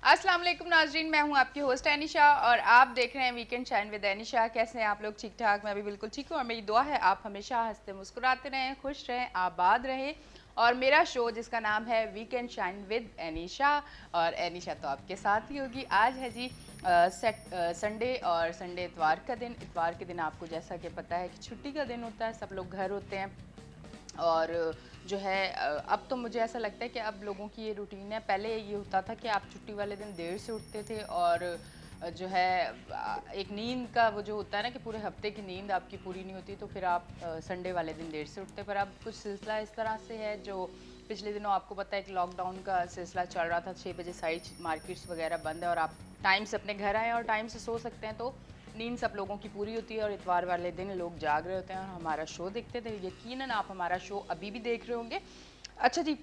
अस्सलाम वालेकुम नाजरीन, मैं हूं आपकी होस्ट एनिशा और आप देख रहे हैं वीकेंड शाइन विद एनिशा। कैसे हैं आप लोग? ठीक ठाक? मैं भी बिल्कुल ठीक हूं और मेरी दुआ है आप हमेशा हंसते मुस्कुराते रहें, खुश रहें, आबाद रहें। और मेरा शो जिसका नाम है वीकेंड शाइन विद एनिशा, और एनिशा तो आपके साथ ही होगी। आज है जी संडे, और संडे इतवार का दिन। इतवार के दिन आपको जैसा कि पता है कि छुट्टी का दिन होता है, सब लोग घर होते हैं। और जो है अब तो मुझे ऐसा लगता है कि अब लोगों की ये रूटीन है। पहले ये होता था कि आप छुट्टी वाले दिन देर से उठते थे, और जो है एक नींद का वो जो होता है ना कि पूरे हफ्ते की नींद आपकी पूरी नहीं होती, तो फिर आप संडे वाले दिन देर से उठते। पर अब कुछ सिलसिला इस तरह से है, जो पिछले दिनों आपको पता है कि लॉकडाउन का सिलसिला चल रहा था। 6 बजे सारी मार्केट्स वगैरह बंद है और आप टाइम से अपने घर आएँ और टाइम से सो सकते हैं, तो नींद सब लोगों की पूरी होती है। और इतवार वाले दिन लोग जाग रहे होते हैं और हमारा शो देखते थे। यकीनन आप हमारा शो अभी भी देख रहे होंगे। अच्छा जी,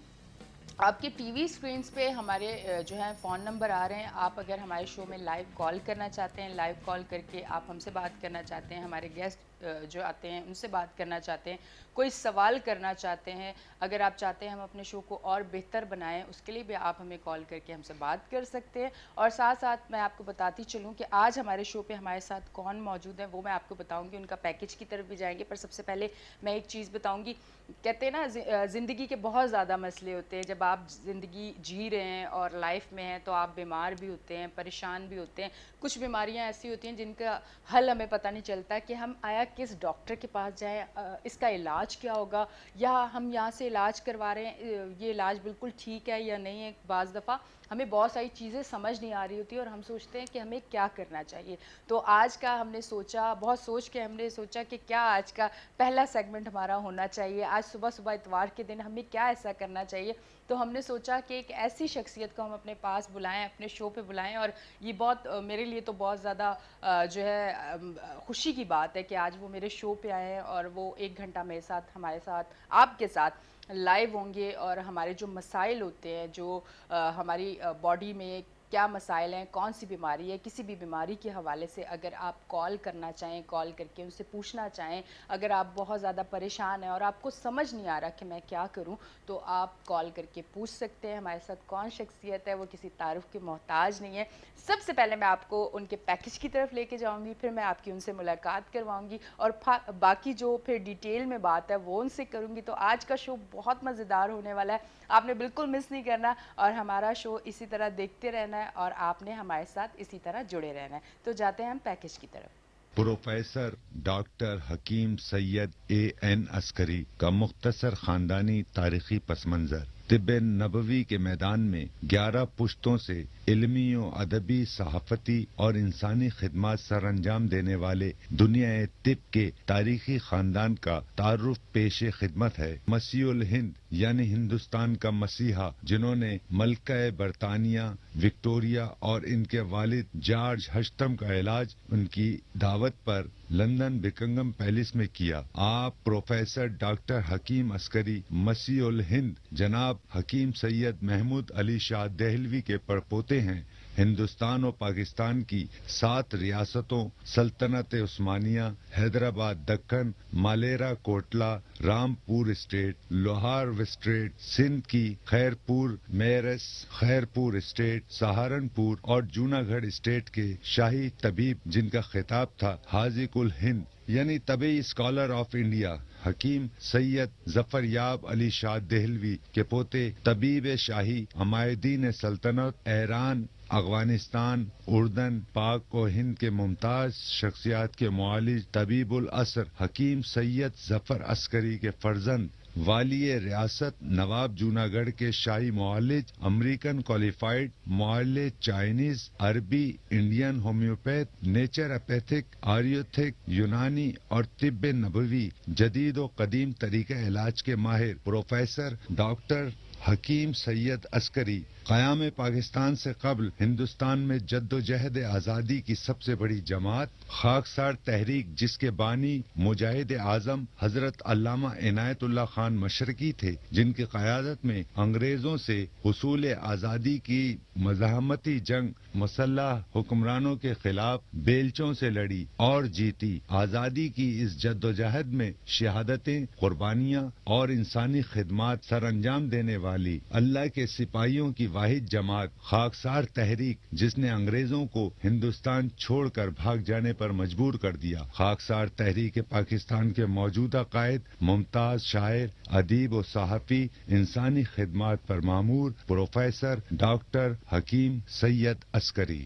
आपके टीवी स्क्रीन्स पे हमारे जो है फ़ोन नंबर आ रहे हैं। आप अगर हमारे शो में लाइव कॉल करना चाहते हैं, लाइव कॉल करके आप हमसे बात करना चाहते हैं, हमारे गेस्ट जो आते हैं उनसे बात करना चाहते हैं, कोई सवाल करना चाहते हैं, अगर आप चाहते हैं हम अपने शो को और बेहतर बनाएं, उसके लिए भी आप हमें कॉल करके हमसे बात कर सकते हैं। और साथ साथ मैं आपको बताती चलूँ कि आज हमारे शो पे हमारे साथ कौन मौजूद है वो मैं आपको बताऊँगी, उनका पैकेज की तरफ भी जाएंगे। पर सबसे पहले मैं एक चीज़ बताऊँगी। कहते हैं ना, ज़िंदगी के बहुत ज़्यादा मसले होते हैं। जब आप ज़िंदगी जी रहे हैं और लाइफ में हैं, तो आप बीमार भी होते हैं, परेशान भी होते हैं। कुछ बीमारियां ऐसी होती हैं जिनका हल हमें पता नहीं चलता कि हम आया किस डॉक्टर के पास जाएं, इसका इलाज क्या होगा, या हम यहाँ से इलाज करवा रहे हैं, ये इलाज बिल्कुल ठीक है या नहीं है। बाज़ दफ़ा हमें बहुत सारी चीज़ें समझ नहीं आ रही होती और हम सोचते हैं कि हमें क्या करना चाहिए। तो आज का हमने सोचा, बहुत सोच के हमने सोचा कि क्या आज का पहला सेगमेंट हमारा होना चाहिए। आज सुबह सुबह इतवार के दिन हमें क्या ऐसा करना चाहिए, तो हमने सोचा कि एक ऐसी शख्सियत को हम अपने पास बुलाएं, अपने शो पे बुलाएं। और ये बहुत मेरे लिए तो बहुत ज़्यादा जो है खुशी की बात है कि आज वो मेरे शो पे आए हैं और वो 1 घंटा मेरे साथ, हमारे साथ, आपके साथ लाइव होंगे। और हमारे जो मसाइल होते हैं, जो हमारी बॉडी में क्या मसाइल हैं, कौन सी बीमारी है, किसी भी बीमारी के हवाले से अगर आप कॉल करना चाहें, कॉल करके उनसे पूछना चाहें, अगर आप बहुत ज़्यादा परेशान हैं और आपको समझ नहीं आ रहा कि मैं क्या करूं, तो आप कॉल करके पूछ सकते हैं। हमारे साथ कौन शख्सियत है, वो किसी तारुफ के मोहताज नहीं है। सबसे पहले मैं आपको उनके पैकेज की तरफ लेके जाऊंगी, फिर मैं आपकी उनसे मुलाकात करवाऊंगी और बाकी जो फिर डिटेल में बात है वो उनसे करूंगी। तो आज का शो बहुत मज़ेदार होने वाला है, आपने बिल्कुल मिस नहीं करना और हमारा शो इसी तरह देखते रहना है और आपने हमारे साथ इसी तरह जुड़े रहना है। तो जाते हैं हम पैकेज की तरफ। प्रोफेसर डॉक्टर हकीम सैयद A.N. अस्करी का मुख्तसर खानदानी तारीखी पस मंजर। तिब्ब नबवी के मैदान में 11 पुश्तों से इल्मी और अदबी, सहाफती और इंसानी खिदमत सर अंजाम देने वाले दुनिया तिब के तारीखी खानदान का तारुफ पेश खिदमत है। मसीहुल हिंद यानी हिंदुस्तान का मसीहा, जिन्होंने मलका बरतानिया विक्टोरिया और इनके वालिद जॉर्ज हश्तम का इलाज उनकी दावत पर लंदन बिकंगम पैलेस में किया। आप प्रोफेसर डॉक्टर हकीम अस्करी मसीह उल हिंद जनाब हकीम सैयद महमूद अली शाह देहलवी के परपोते हैं। हिंदुस्तान और पाकिस्तान की 7 रियासतों सल्तनत उस्मानिया, हैदराबाद दक्कन, मालेरा कोटला, रामपुर स्टेट, लोहार स्टेट, सिंध की खैरपुर मेरस, खैरपुर स्टेट, सहारनपुर और जूनागढ़ स्टेट के शाही तबीब, जिनका खिताब था हाजी कुल हिंद यानी तबी स्कॉलर ऑफ इंडिया, हकीम सैयद जफरयाब अली शाह देहलवी के पोते तबीब शाही अमायदीन सल्तनत ईरान, अफगानिस्तान, उर्दन, पाक और हिंद के मुमताज शख्सियात के मुआलिज तबीबुल असर हकीम सैयद जफर अस्करी के फर्जंद वालिय रियासत नवाब जूनागढ़ के शाही मुआलिज, अमेरिकन क्वालिफाइड मुआलिज, चाइनीज, अरबी, इंडियन होम्योपैथ, नेचुरोपैथिक, आयुर्वेदिक, यूनानी और तिब्ब नबवी जदीद व कदीम तरीके इलाज के माहिर प्रोफेसर डॉक्टर हकीम सैयद अस्करी क़याम पाकिस्तान से कबल हिंदुस्तान में जद्दोजहद आज़ादी की सबसे बड़ी जमात खाकसार तहरीक, जिसके बानी मुजाहिद आज़म हजरत अल्लामा इनायतुल्लाह खान मशरकी थे, जिनकी क़यादत में अंग्रेज़ों से हुसूल आज़ादी की मज़ाहमती जंग मुसल्लह हुक्मरानों के खिलाफ बेलचों से लड़ी और जीती। आज़ादी की इस जद्दोजहद में शहादतें, कुर्बानियाँ और इंसानी खिदमात सर अंजाम देने वाली अल्लाह के सिपाहियों की वाहिद जमात खाकसार तहरीक जिसने अंग्रेजों को हिंदुस्तान छोड़कर भाग जाने पर मजबूर कर दिया। खाकसार तहरीक पाकिस्तान के मौजूदा कायद मुमताज शायर, अदीब और सहाफ़ी, इंसानी खिदमात पर मामूर प्रोफेसर डॉक्टर हकीम सैयद अस्करी।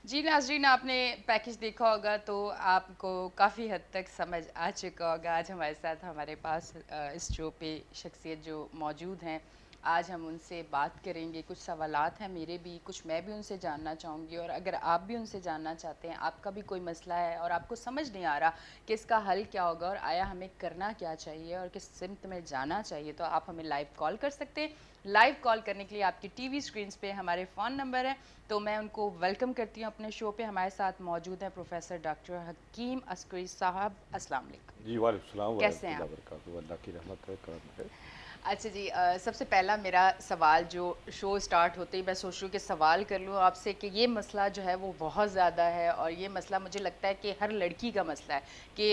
जी नाज़रीन, आपने पैकेज देखा होगा तो आपको काफ़ी हद तक समझ आ चुका होगा। आज हमारे साथ हमारे पास इस शो पे शख्सियत जो मौजूद हैं, आज हम उनसे बात करेंगे। कुछ सवालात हैं मेरे भी, कुछ मैं भी उनसे जानना चाहूँगी, और अगर आप भी उनसे जानना चाहते हैं, आपका भी कोई मसला है और आपको समझ नहीं आ रहा कि इसका हल क्या होगा और आया हमें करना क्या चाहिए और किस सिमत में जाना चाहिए, तो आप हमें लाइव कॉल कर सकते हैं। लाइव कॉल करने के लिए आपकी टीवी स्क्रीन्स पे हमारे फ़ोन नंबर है, तो मैं उनको वेलकम करती हूँ अपने शो पे। हमारे साथ मौजूद हैं प्रोफेसर डॉक्टर हकीम अस्करी साहब। अस्सलाम वालेकुम। जी वालेकुम सलाम कैसे हैं आप? वरहमतुल्लाहि वबरकातुहू। अल्लाह की रहमत है, करम है। अच्छा जी, सबसे पहला मेरा सवाल, जो शो स्टार्ट होते ही मैं सोच रही हूँ कि सवाल कर लूँ आपसे कि ये मसला जो है वो बहुत ज़्यादा है, और ये मसला मुझे लगता है कि हर लड़की का मसला है कि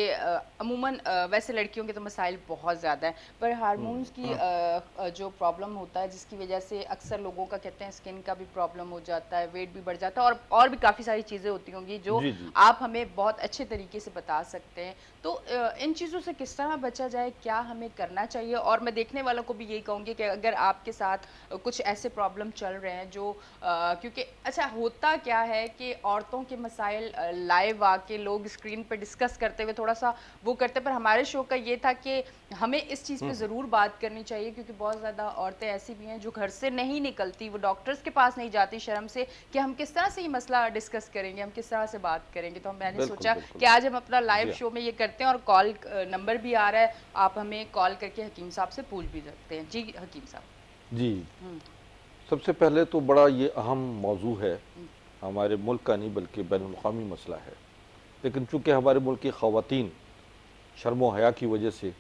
अमूमन वैसे लड़कियों के तो मसाइल बहुत ज़्यादा हैं, पर हार्मोन्स की जो प्रॉब्लम होता है जिसकी वजह से अक्सर लोगों का कहते हैं स्किन का भी प्रॉब्लम हो जाता है, वेट भी बढ़ जाता है, और भी काफ़ी सारी चीज़ें होती होंगी जो जी जी आप हमें बहुत अच्छे तरीके से बता सकते हैं। तो इन चीज़ों से किस तरह बचा जाए, क्या हमें करना चाहिए? और मैं देखने वालों को भी यही कहूँगी कि अगर आपके साथ कुछ ऐसे प्रॉब्लम चल रहे हैं जो क्योंकि अच्छा होता क्या है कि औरतों के मसाइल लाइव आके लोग स्क्रीन पे डिस्कस करते हुए थोड़ा सा वो करते, पर हमारे शो का ये था कि हमें इस चीज़ पे ज़रूर बात करनी चाहिए, क्योंकि बहुत ज़्यादा औरतें ऐसी भी हैं जो घर से नहीं निकलती, वो डॉक्टर्स के पास नहीं जाती शर्म से कि हम किस तरह से ये मसला डिस्कस करेंगे, हम किस तरह से बात करेंगे। तो मैंने बिल्कुल सोचा बिल्कुल। कि आज हम अपना लाइव जी हाँ। शो में ये करते हैं, और कॉल नंबर भी आ रहा है, आप हमें कॉल करके हकीम साहब से पूछ भी सकते हैं। जी हकीम साहब। जी, हम्म, सबसे पहले तो बड़ा ये अहम मौजू है, हम्म, हमारे मुल्क का नहीं बल्कि बैनुल-अक़वामी मसला है। लेकिन चूँकि हमारे मुल्क की ख़वातीन शर्म व हया की वजह से,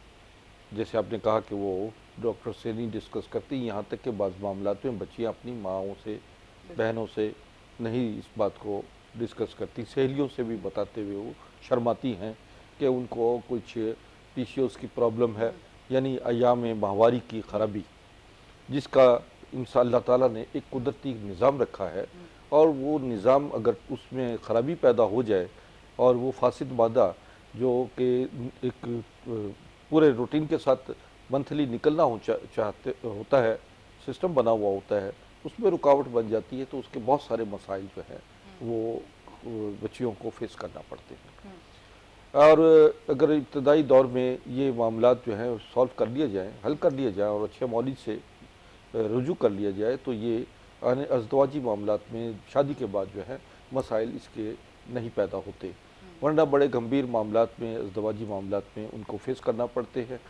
जैसे आपने कहा कि वो डॉक्टर से नहीं डिस्कस करती, यहाँ तक कि बाज़ मामलात में बच्चियाँ अपनी माँओं से, बहनों से नहीं इस बात को डिस्कस करती, सहेलियों से भी बताते हुए वो शर्माती हैं कि उनको कुछ पीसीओएस की प्रॉब्लम है, यानी अय्याम माहवारी की ख़राबी, जिसका इंसान अल्लाह ताला ने एक कुदरती निज़ाम रखा है, और वो निज़ाम अगर उसमें ख़राबी पैदा हो जाए और वो फासिद मादा जो कि एक पूरे रूटीन के साथ मंथली निकलना हो चाहते होता है, सिस्टम बना हुआ होता है, उसमें रुकावट बन जाती है, तो उसके बहुत सारे मसाइल जो हैं वो बच्चियों को फेस करना पड़ते हैं। और अगर इब्तदाई दौर में ये मामलात जो हैं सॉल्व कर लिए जाएँ, हल कर लिए जाएँ और अच्छे मौलिद से रुजू कर लिया जाए, तो ये अज़दवाजी मामलात में शादी के बाद जो है मसाइल इसके नहीं पैदा होते, वरना बड़े गंभीर मामलात में, अज़दवाजी मामलात में उनको फेस करना पड़ते हैं।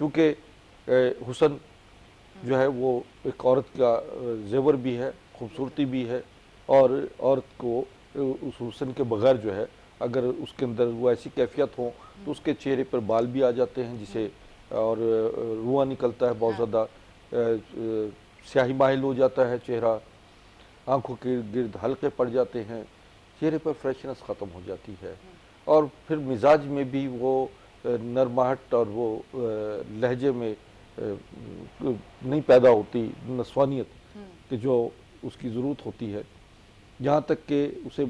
क्योंकि हुस्न जो है वो एक औरत का ज़ेवर भी है, खूबसूरती भी है, और औरत को उस हुस्न के बगैर जो है अगर उसके अंदर वो ऐसी कैफियत हो तो उसके चेहरे पर बाल भी आ जाते हैं, जिसे और रुआं निकलता है बहुत ज़्यादा, स्याही माहिल हो जाता है चेहरा, आंखों के गिर्द हल्के पड़ जाते हैं, चेहरे पर फ्रेशनेस ख़त्म हो जाती है, और फिर मिजाज में भी वो नरमाहट और वो लहजे में नहीं पैदा होती नस्वानियत कि जो उसकी ज़रूरत होती है, यहाँ तक कि उसे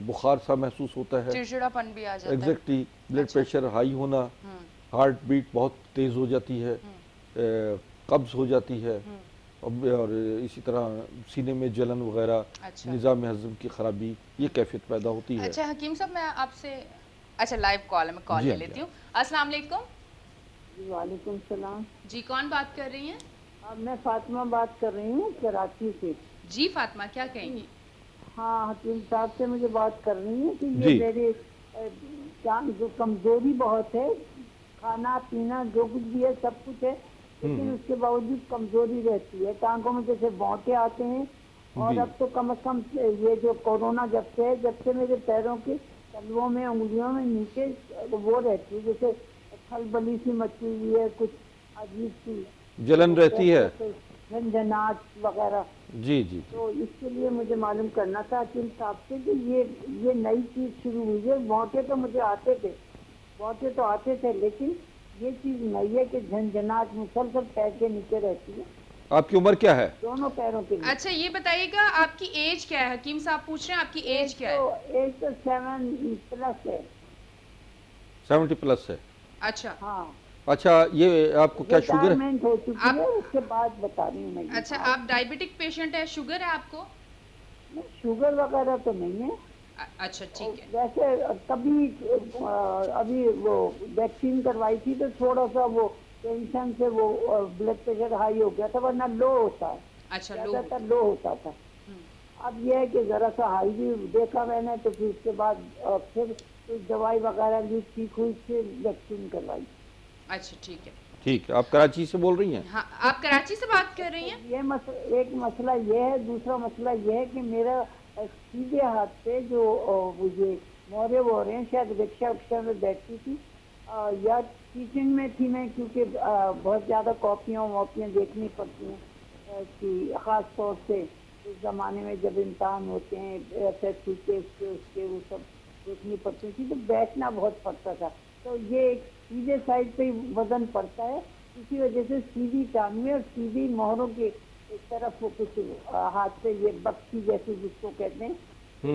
बुखार सा महसूस होता है, चिड़चिड़ापन भी आ जाता है। एग्जैक्टली, ब्लड अच्छा। प्रेशर हाई होना, हार्ट बीट बहुत तेज़ हो जाती है, कब्ज़ हो जाती है, और इसी तरह सीने में जलन वगैरह, अच्छा। निज़ाम हज़म की ख़राबी, ये कैफियत पैदा होती है। अच्छा हकीम साहब, मैं आपसे अच्छा लाइव कॉल है, मैं कॉल जी ले हाँ, जी लेती हाँ। हूँ। अस्सलाम वालेकुम। वालेकुम सलाम। जी कौन बात कर रही हैं? अब मैं फातिमा बात कर रही हूँ कराची से। जी फातिमा, क्या कहेंगी? हाँ, हकीम साहब से मुझे बात करनी है कि ये जी। मेरे जो कमजोरी बहुत है, खाना पीना जो कुछ भी है सब कुछ है, लेकिन उसके बावजूद कमजोरी रहती है, टांगों में जैसे बौंटे आते हैं, और जी। अब तो कम से कम ये जो कोरोना जब से है, जब से मेरे पैरों के तलवों में, उंगलियों में नीचे वो रहती है, जैसे खलबली सी मची हुई है, कुछ अजीब सी जलन रहती है। झंझनाट वगैरह। जी जी जी। तो इसके लिए मुझे मालूम करना था हकीम साहब से कि ये नई चीज शुरू हुई है। मोटे तो मुझे आते थे, मोटे तो आते थे, लेकिन ये चीज नई है कि झंझनाट मुसलसल पैर के नीचे रहती है, आपकी उम्र क्या है? दोनों पैरों के लिए। अच्छा ये बताइएगा आपकी एज क्या है? हकीम साहब पूछ रहे हैं आपकी एज क्या है? एज तो 7+ है। 70 प्लस है। अच्छा हाँ, अच्छा, ये आपको क्या शुगर है? रिटायरमेंट हो चुकी आप- है, उसके बाद बता रही हूँ मैं ये। अच्छा आप डायबिटिक पेशेंट है, शुगर है आपको? नहीं, शुगर वगैरह तो नहीं है। अच्छा ठीक है। वैसे कभी अभी वो वैक्सीन करवाई थी तो थोड़ा सा वो टेंशन से वो ब्लड प्रेशर हाई हो गया था, वरना लो होता है, अच्छा लो ज्यादातर लो होता था। अब यह है कि जरा सा हाई भी देखा मैंने, तो फिर उसके बाद फिर कुछ दवाई वगैरह ली, ठीक हुई, फिर वैक्सीन करवाई। अच्छा ठीक है। ठीक है, आप कराची से बोल रही हैं? हाँ आप कराची से बात कर रही हैं? एक मसला ये है, दूसरा मसला ये है कि मेरा सीधे हाथ पे जो मुझे मोहरे वो हो रहे हैं, शायद रिक्शा उक्शा में बैठती थी या टीचिंग में थी मैं, क्योंकि बहुत ज़्यादा कॉपियाँ वॉपियाँ देखनी पड़ती हैं कि ख़ास तौर से इस ज़माने में जब इम्तहान होते हैं SSC के उसके वो सब देखनी पड़ती थी, तो बैठना बहुत पड़ता था। तो ये एक सीधे साइड पे ही वजन पड़ता है, इसी वजह से सीधी टांग में और सीधी मोहरों के एक तरफ वो कुछ हाथ पे ये बक्सी जैसे जिसको कहते हैं,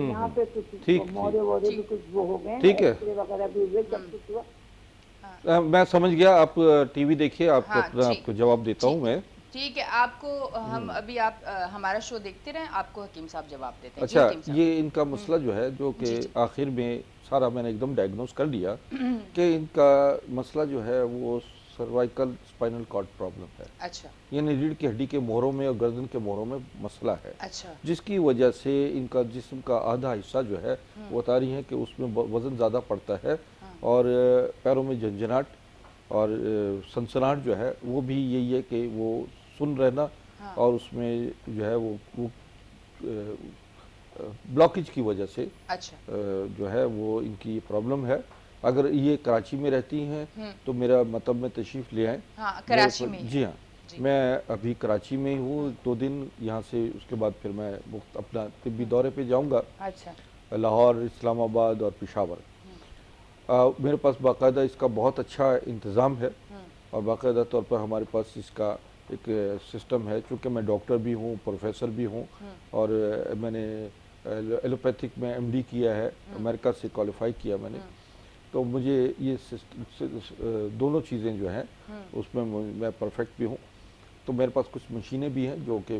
यहाँ पे कुछ ठीक, मोहरे वोहरे भी कुछ वो हो गए, ठीक है। एक्सरे वगैरह भी हुए, सब कुछ हुआ। मैं समझ गया, आप टीवी देखिए, आप हाँ, अपना ठीक। आपको जवाब देता हूँ ठीक मैं। ठीक है आपको हम अभी आप हमारा शो देखते रहें, आपको हकीम साहब जवाब देते हैं। जी, अच्छा, हकीम साहब। ये इनका मसला जो है, जो कि आखिर में सारा मैंने एकदम डायग्नोस कर लिया कि इनका मसला जो है वो सर्वाइकल स्पाइनल कॉर्ड प्रॉब्लम है, अच्छा यानी रीढ़ की हड्डी के मोहरों में और गर्दन के मोहरों में मसला है, अच्छा जिसकी वजह से इनका जिस्म का आधा हिस्सा जो है वो बता रही है कि उसमें वज़न ज़्यादा पड़ता है और पैरों में झंझनाहट और सनसनाहट जो है वो भी यही है कि वो सुन रहना और उसमें जो है वो ब्लॉकेज की वजह से अच्छा जो है वो इनकी प्रॉब्लम है। अगर ये कराची में रहती हैं तो मेरा मतलब में तशरीफ़ ले आएँ। हाँ कराची में ही जी है। हाँ, जी। मैं अभी कराची में ही हूँ 2 दिन, यहाँ से उसके बाद फिर मैं अपना तिब्बी दौरे पे जाऊँगा, अच्छा लाहौर, इस्लामाबाद और पेशावर। मेरे पास बाकायदा इसका बहुत अच्छा इंतज़ाम है और बाकायदा तौर पर हमारे पास इसका एक सिस्टम है। चूँकि मैं डॉक्टर भी हूँ, प्रोफेसर भी हूँ और मैंने एलोपैथिक में MD किया है, अमेरिका से क्वालिफाई किया मैंने, तो मुझे ये दोनों चीज़ें जो हैं उसमें मैं परफेक्ट भी हूँ। तो मेरे पास कुछ मशीनें भी हैं जो कि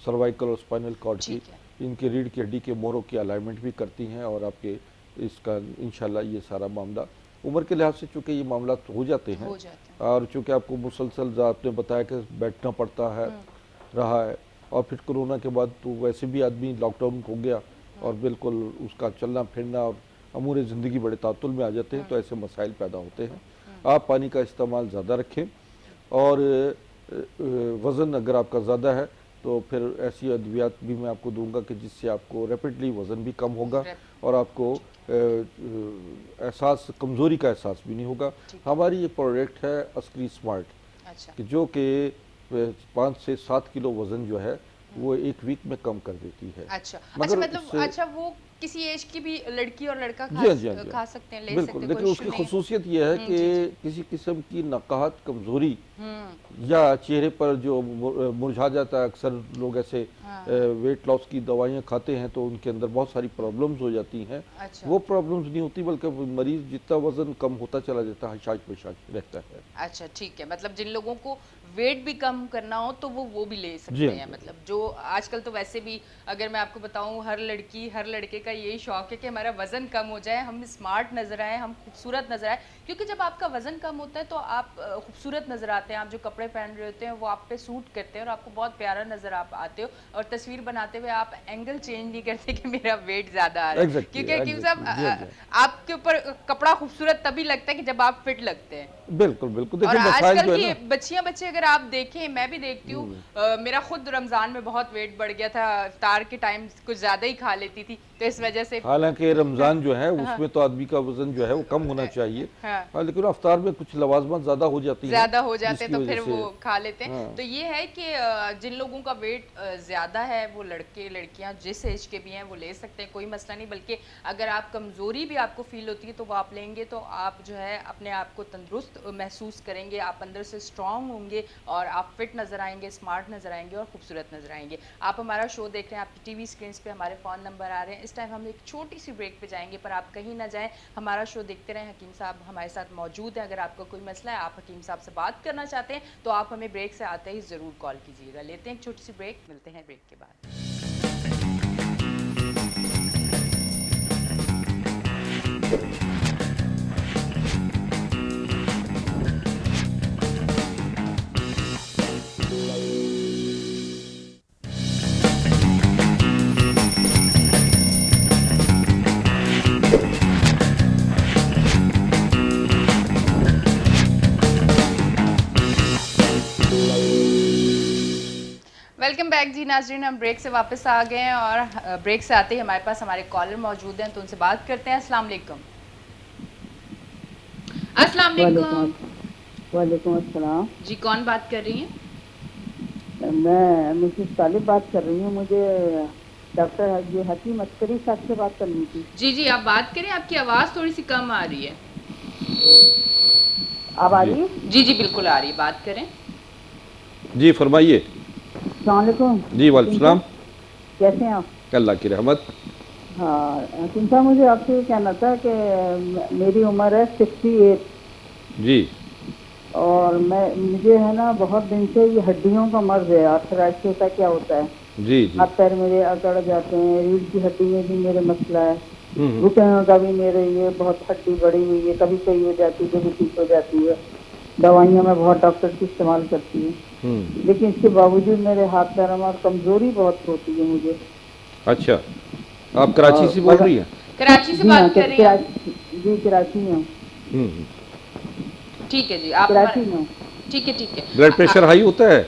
सर्वाइकल और स्पाइनल कॉर्ड की, ठीक है। इनके रीढ़ की हड्डी के मोहरों की अलाइनमेंट भी करती हैं और आपके इसका इंशाल्लाह ये सारा मामला उम्र के लिहाज से चूँकि ये मामला हो जाते हैं हो जाते हैं। और चूँकि आपको मुसलसल आपने बताया कि बैठना पड़ता है रहा है और फिर कोरोना के बाद तो वैसे भी आदमी लॉकडाउन हो गया और बिल्कुल उसका चलना फिरना और अमूर ज़िंदगी बड़े तातुल में आ जाते हैं, तो ऐसे मसाइल पैदा होते हैं। आप पानी का इस्तेमाल ज़्यादा रखें और वज़न अगर आपका ज़्यादा है तो फिर ऐसी अद्वियात भी मैं आपको दूंगा कि जिससे आपको रैपिडली वज़न भी कम होगा और आपको एहसास कमज़ोरी का एहसास भी नहीं होगा। हमारी ये प्रोडक्ट है अस्करी स्मार्ट, अच्छा कि जो कि 5 से 7 किलो वज़न जो है वो 1 वीक में कम कर देती है। अच्छा मगर अच्छा मतलब इससे- अच्छा वो किसी एज की भी लड़की और लड़का जी हाँ, जी हाँ, जी हाँ। खा सकते हैं, ले बिल्कुल, सकते हैं, लेकिन कोई उसकी इशू नहीं है। खसूसियत यह है कि जी, किसी किस्म की नकाहत, कमज़ोरी या चेहरे पर जो मुरझा जाता है, अक्सर लोग ऐसे वेट लॉस की दवाइयाँ खाते हैं तो उनके अंदर बहुत सारी प्रॉब्लम्स हो जाती हैं। अच्छा वो प्रॉब्लम्स नहीं होती, बल्कि मरीज़ जितना वज़न कम होता चला जाता है, हशाश बशाश रहता है। अच्छा ठीक है, मतलब जिन लोगों को वेट भी कम करना हो तो वो भी ले सकते जी हाँ, हैं। जी। मतलब जो आजकल तो वैसे भी अगर मैं आपको बताऊं हर लड़की हर लड़के का यही शौक है कि हमारा वजन कम हो जाए, हम स्मार्ट नजर आए, हम खूबसूरत नजर आए, क्योंकि जब आपका वजन कम होता है तो आप खूबसूरत नजर आते हैं, आप जो कपड़े पहन रहे होते हैं वो आप पे सूट करते हैं और आपको बहुत प्यारा नजर आप आते हो और तस्वीर बनाते हुए आप एंगल चेंज नहीं करते कि मेरा वेट ज्यादा आ रहा है। Exactly, क्योंकि हकीम साहब exactly, जी, जी। आपके ऊपर कपड़ा खूबसूरत तभी लगता है कि जब आप फिट लगते हैं। बिल्कुल बिल्कुल, और देखिए मसाइल आजकल जो है की ना, बच्चियां बच्चे अगर आप देखें, मैं भी देखती हूँ, मेरा खुद रमजान में बहुत वेट बढ़ गया था, इफ्तार के टाइम कुछ ज्यादा ही खा लेती थी, तो इस वजह से हालांकि रमज़ान जो है उसमें तो आदमी का वजन जो है वो कम होना चाहिए, हाँ लेकिन अफ्तार में कुछ लवाजमत ज़्यादा हो जाती है, ज्यादा हो जाते जिसकी तो वजह फिर से वो खा लेते हैं। हाँ। तो ये है कि जिन लोगों का वेट ज्यादा है वो लड़के लड़कियां जिस एज के भी हैं वो ले सकते हैं, कोई मसला नहीं। बल्कि अगर आप कमजोरी भी आपको फील होती है तो वो आप लेंगे तो आप जो है अपने आप को तंदुरुस्त महसूस करेंगे, आप अंदर से स्ट्रांग होंगे और आप फिट नजर आएंगे, स्मार्ट नजर आएंगे और खूबसूरत नजर आएंगे। आप हमारा शो देख रहे हैं, आपकी टीवी स्क्रीन पे हमारे फ़ोन नंबर आ रहे हैं। इस टाइम हम एक छोटी सी ब्रेक पे जाएंगे, पर आप कहीं ना जाएं, हमारा शो देखते रहें। हकीम साहब हमारे साथ मौजूद हैं। अगर आपका कोई मसला है, आप हकीम साहब से बात करना चाहते हैं तो आप हमें ब्रेक से आते ही ज़रूर कॉल कीजिएगा। लेते हैं एक छोटी सी ब्रेक, मिलते हैं ब्रेक के बाद। वेलकम बैक जी नाजरीन, हम ब्रेक से वापस आ गए हैं और ब्रेक से आते ही हमारे पास हमारे कॉलर मौजूद हैं तो उनसे बात करते हैं। अस्सलाम वालेकुम। अस्सलाम वालेकुम। वालेकुम अस्सलाम। जी कौन बात कर रही हैं? मैं मिसेस तालिब बात कर रही हूँ। मुझे डॉक्टर ये हकीम अस्करी साहब से बात करनी थी। जी जी आप बात करें, आपकी आवाज़ थोड़ी सी कम आ रही है। अब आ रही है? जी जी बिल्कुल आ रही है, बात करें। जी फरमाइए। अस्सलाम वालेकुम। जी वालेकुम सलाम। कैसे हैं आप? अल्लाह की रहमत। हाँ हकीम साहब, मुझे आपसे ये कहना था कि मेरी उम्र है 68 जी और मुझे है ना बहुत दिन से ये हड्डियों का मर्ज है। आर्थराइटिस होता क्या होता है? जी जी। हाथ पैर मेरे अकड़ जाते हैं, रीढ़ की हड्डी में भी मेरे मसला है, हम्म। घुटनों का भी मेरे ये बहुत हड्डी बढ़ी हुई है, कभी सही हो जाती है कभी ठीक हो जाती है। दवाइयाँ मैं बहुत डॉक्टर की इस्तेमाल करती हूँ, लेकिन इसके बावजूद मेरे हाथ पैरों में कमजोरी बहुत होती है मुझे। अच्छा, आप कराची से बोल रही हैं? कराची से जी हाँ, बात कर रही हैं? जी कराची में हूँ। हम्म। ठीक है जी, आप कराची में हूँ। ठीक है ठीक है। ब्लड प्रेशर हाई होता है?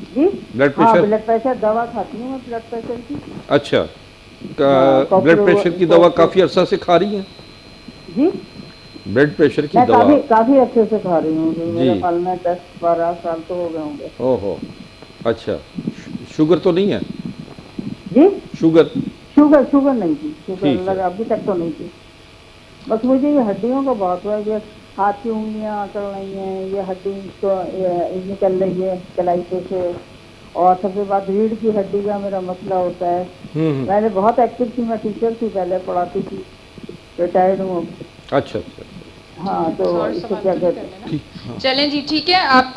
जी ब्लड हाँ, प्रेशर? ब्लड प्रेशर दवा खाती हूँ मैं ब्लड प्रेशर की। अच्छा, हाँ, ब्लड प्रेशर की दवा काफी अरसा से खा रही हैं? जी ब्लड प्रेशर की मैं दवा? काफी अच्छे से खा रही हूँ। मेरे ख्याल में 10-12 साल तो हो गए होंगे। ओहो, अच्छा। शुगर तो नहीं है? जी शुगर? शुगर नहीं थी, ठीक शुगर है। लगा अभी तक तो नहीं थी। बस मुझे ये हड्डियों का बहुत हुआ, ये हाथ की उंगलियां अकड़ रही हैं, ये हड्डी तो निकल रही है कलाई से, और सबसे बाद रीढ़ की हड्डी का मेरा मसला होता है। मैंने बहुत एक्टिव थी, मैं टीचर थी, पहले पढ़ाती थी, रिटायर्ड हूँ। अच्छा अच्छा। हाँ तो इसको क्या कहते हैं? चलें जी ठीक है। आप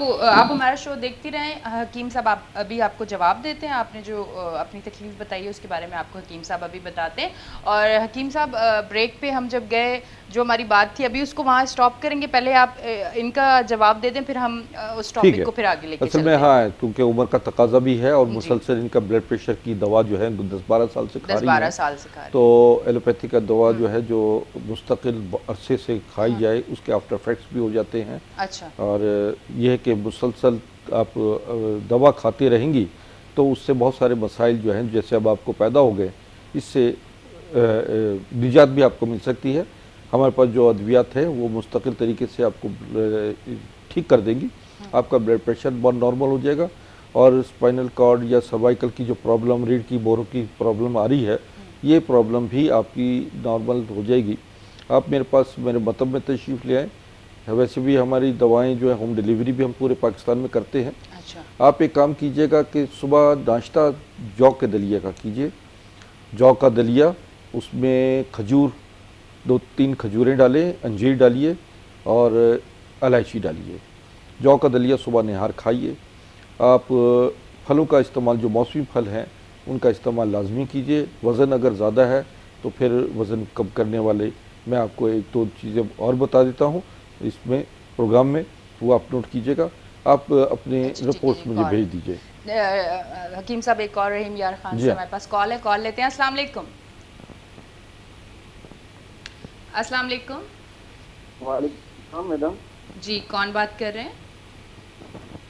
हमारा शो देखती रहें। हकीम साहब आप अभी आपको जवाब देते हैं। आपने जो अपनी तकलीफ बताई है उसके बारे में आपको हकीम साहब अभी बताते हैं। और हकीम साहब ब्रेक पे हम जब गए, जो हमारी बात थी अभी उसको वहाँ स्टॉप करेंगे। पहले आप इनका जवाब दे दें, फिर हम उस टॉपिक को फिर आगे लेके असल चलते में हैं। हाँ, क्योंकि उम्र का तकाजा भी है और मुसलसल इनका ब्लड प्रेशर की दवा जो है 10-12 साल से खा रही 10-12 है। साल से खा रही है। तो एलोपैथी का दवा जो है जो मुस्तकिल अरसे से खाई जाए उसके आफ्टर इफेक्ट्स भी हो जाते हैं। अच्छा। और यह है कि मुसलसल आप दवा खाते रहेंगी तो उससे बहुत सारे मसाइल जो हैं जैसे अब आपको पैदा हो गए, इससे निजात भी आपको मिल सकती है। हमारे पास जो अद्वियात है वो मुस्तकिल तरीके से आपको ठीक कर देंगी। आपका ब्लड प्रेशर बहुत नॉर्मल हो जाएगा और स्पाइनल कॉर्ड या सर्वाइकल की जो प्रॉब्लम, रीढ़ की बोरों की प्रॉब्लम आ रही है, ये प्रॉब्लम भी आपकी नॉर्मल हो जाएगी। आप मेरे पास मेरे मतब में तशरीफ़ ले आएँ। वैसे भी हमारी दवाएं जो है होम डिलीवरी भी हम पूरे पाकिस्तान में करते हैं। अच्छा। आप एक काम कीजिएगा कि सुबह नाश्ता जौ के दलिया का कीजिए। जौ का दलिया, उसमें खजूर 2-3 खजूरें डालें, अंजीर डालिए और इलायची डालिए। जौ का दलिया सुबह निहार खाइए। आप फलों का इस्तेमाल, जो मौसमी फल हैं उनका इस्तेमाल लाजमी कीजिए। वज़न अगर ज़्यादा है तो फिर वज़न कम करने वाले मैं आपको 1-2 चीज़ें और बता देता हूँ इसमें प्रोग्राम में, वो आप नोट कीजिएगा। आप अपने रिपोर्ट्स मुझे भेज दीजिए। हकीम साहब एक और रहीम यार खान से हमारे पास कॉल है, कॉल लेते हैं। अस्सलाम वालेकुम। अस्सलाम वालेकुम। वालेकुम मैडम। जी कौन बात कर रहे हैं?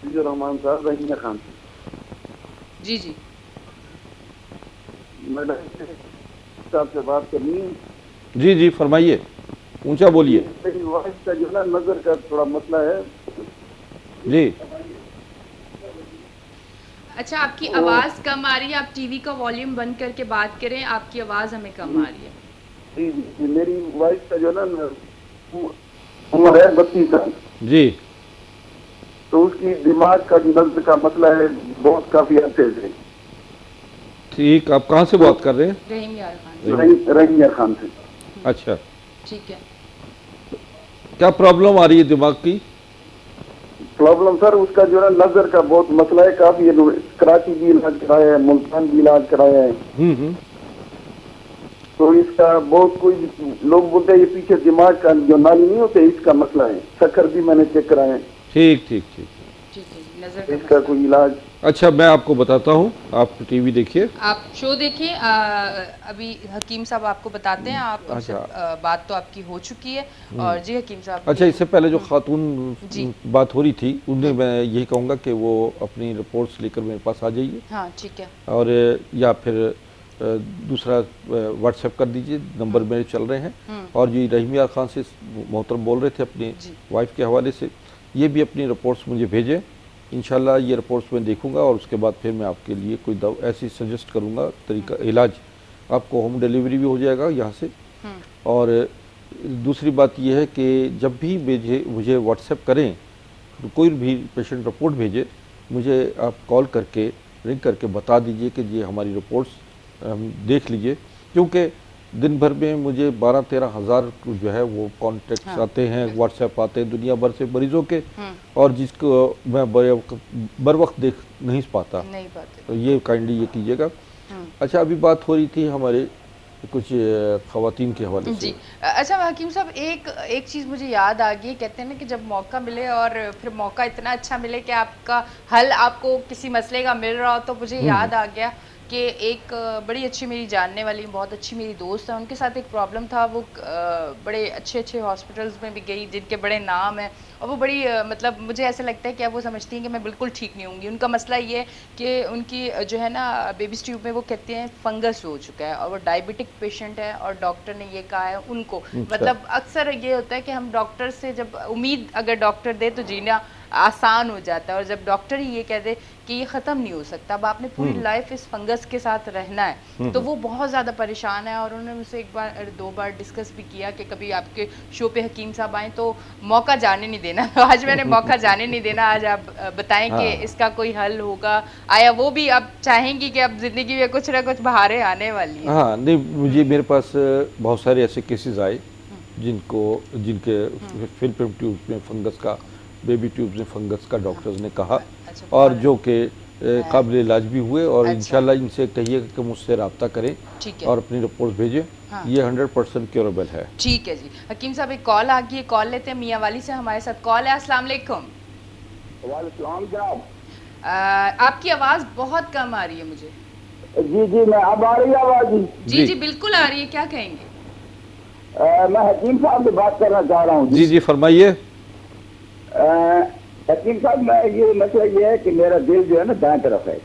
रहमान साहब, रहीम खान। जी जी मैडम साहब से बात करनी है। जी जी फरमाइए, ऊंचा बोलिए। मेरी वाइफ का जो ना नजर का थोड़ा मसला है। जी अच्छा, आपकी आवाज़ कम आ रही है, आप टीवी का वॉल्यूम बंद करके बात करें, आपकी आवाज़ हमें कम आ रही है। जी जी, मेरी वाइफ का जो ना उम्र है 32 साल। जी तो उसकी दिमाग का नज्र का मसला है बहुत काफी अर्से से। ठीक, आप कहाँ से बात कर रहे हैं? रहीम यार खान। रहीम खान से। अच्छा, ठीक है। क्या प्रॉब्लम आ रही है दिमाग की? प्रॉब्लम सर उसका जो है नजर का बहुत मसला है काफी। कराची भी इलाज कराया है, मुल्तान भी इलाज कराया है। हम्म। तो इसका बहुत कोई लोग बोलते हैं ये पीछे दिमाग का जो नाली नहीं होते इसका मसला है। शक्कर भी मैंने चेक कराया है। ठीक ठीक ठीक। ठीक है, नजर का इसका कोई इलाज। अच्छा, मैं आपको बताता हूँ, आप टीवी देखिए। आप शो देखिए। अभी हकीम साहब आपको बताते हैं। आप उनसे बात तो आपकी हो चुकी है। और जी हकीम साहब, अच्छा, इससे पहले जो खातून जी। बात हो रही थी उन्हें मैं यही कहूँगा कि वो अपनी रिपोर्ट्स लेकर मेरे पास आ जाइए। हाँ ठीक है। और या फिर दूसरा व्हाट्सएप कर दीजिए, नंबर मेरे चल रहे हैं। और जी रहीम यार खान से मोहतरम बोल रहे थे अपनी वाइफ के हवाले से, ये भी अपनी रिपोर्ट्स मुझे भेजें। इंशाल्लाह ये रिपोर्ट्स मैं देखूंगा और उसके बाद फिर मैं आपके लिए कोई दवा ऐसी सजेस्ट करूंगा तरीका इलाज। आपको होम डिलीवरी भी हो जाएगा यहाँ से। और दूसरी बात यह है कि जब भी मुझे व्हाट्सएप करें तो कोई भी पेशेंट रिपोर्ट भेजे, मुझे आप कॉल करके रिंग करके बता दीजिए कि ये हमारी रिपोर्ट्स देख लीजिए। क्योंकि दिन भर में मुझे 12-13 हज़ार जो है वो कॉन्टेक्ट्स आते हैं, व्हाट्सएप आते हैं दुनिया भर से मरीजों के, और जिसको मैं बर वक्त देख नहीं पाता। तो ये काइंडली ये कीजिएगा। अच्छा, अभी बात हो रही थी हमारे कुछ खवातीन के हवाले से। जी अच्छा हकीम साहब, एक चीज़ मुझे याद आ गई। कहते हैं ना कि जब मौका मिले और फिर मौका इतना अच्छा मिले कि आपका हल आपको किसी मसले का मिल रहा हो, तो मुझे याद आ गया कि एक बड़ी अच्छी मेरी जानने वाली बहुत अच्छी मेरी दोस्त है, उनके साथ एक प्रॉब्लम था। वो बड़े अच्छे अच्छे हॉस्पिटल्स में भी गई जिनके बड़े नाम हैं, और वो बड़ी मतलब मुझे ऐसा लगता है कि अब वो समझती हैं कि मैं बिल्कुल ठीक नहीं होंगी। उनका मसला ये है कि उनकी जो है ना बेबी ट्यूब में वो कहते हैं फंगस हो चुका है, और वो डायबिटिक पेशेंट है, और डॉक्टर ने ये कहा है उनको। मतलब अक्सर ये होता है कि हम डॉक्टर से जब उम्मीद अगर डॉक्टर दे तो जीना आसान हो जाता है, और जब डॉक्टर ही ये कह दे कि ये ख़त्म नहीं हो सकता, अब आपने पूरी लाइफ इस फंगस के साथ रहना है, तो वो बहुत ज़्यादा परेशान है। और उन्होंने मुझसे एक बार 2 बार डिस्कस भी किया कि कभी आपके शो पे हकीम साहब आए तो मौका जाने नहीं देना। तो आज मैंने मौका जाने नहीं देना। आज आप बताएं कि इसका कोई हल होगा, आया वो भी अब चाहेंगी कि अब ज़िंदगी में कुछ ना कुछ बहारें आने वाली हैं। हाँ नहीं, मुझे मेरे पास बहुत सारे ऐसे केसेस आए जिनके फिलिपियन ट्यूब्स में फंगस का, बेबी ट्यूब्स में फंगस का डॉक्टर्स ने कहा, और जो कि काबिल इलाज भी हुए। और इंशाल्लाह इनसे कहिए कि मुझसे रब्ता करें और अपनी रिपोर्ट भेजें। ये 100% क्योरेबल है। ठीक है जी हकीम साहब, एक कॉल आ गई है, कॉल लेते हैं। मियाँ वाली से हमारे साथ कॉल है। अस्सलाम वालेकुम। वालेकुम सलाम। आपकी आवाज़ बहुत कम आ रही है मुझे। जी जी, मैं अब आ रही आवाज? जी जी बिल्कुल आ रही है, क्या कहेंगे? मैं हकीम साहब से बात करना चाह रहा हूँ। जी जी फरमाइए। हकीम साहब, मैं ये मसला ये है कि मेरा दिल जो है ना दाएं तरफ है।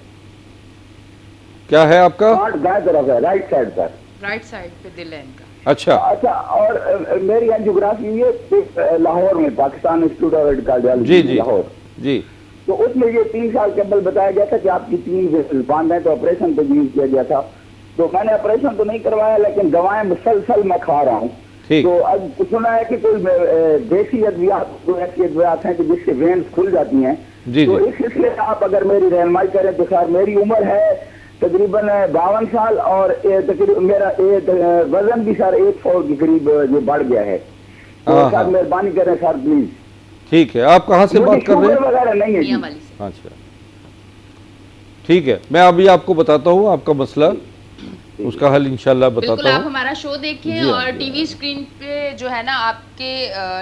क्या है आपका? हार्ट दाएं तरफ है, राइट साइड पर। राइट साइड पे दिल है इनका। अच्छा अच्छा, और मेरी एंजियोग्राफी हुई है लाहौर में, पाकिस्तान इंस्टीट्यूट ऑफ कार्डियोलॉजी जी जी लाहौर। जी। तो उसमें ये 3 साल कबल बताया गया था कि आपकी 3 वेसल बांध है, तो ऑपरेशन पे यूज किया गया था। तो मैंने ऑपरेशन तो नहीं करवाया, लेकिन दवाएं मुसलसल मैं खा रहा हूँ। तो अब सुना है कि कोई देसी अद्वियात, कोई ऐसी अद्वियात हैं कि जिससे वेन्स खुल जाती हैं। तो इस सिलसिले में आप अगर मेरी रहनुमाई करें तो सर, मेरी उम्र है तकरीबन 52 साल, और मेरा वजन भी सर 100 के करीब जो बढ़ गया है। तो सर मेहरबानी करें सर प्लीज। ठीक है, आप कहाँ से बात कर रहे हैं? वगैरह नहीं है। अच्छा ठीक है, मैं अभी आपको बताता हूँ आपका मसला, उसका हल इंशाल्लाह बताता हूँ। आप हमारा शो देखिए और टीवी स्क्रीन पे जो है ना आपके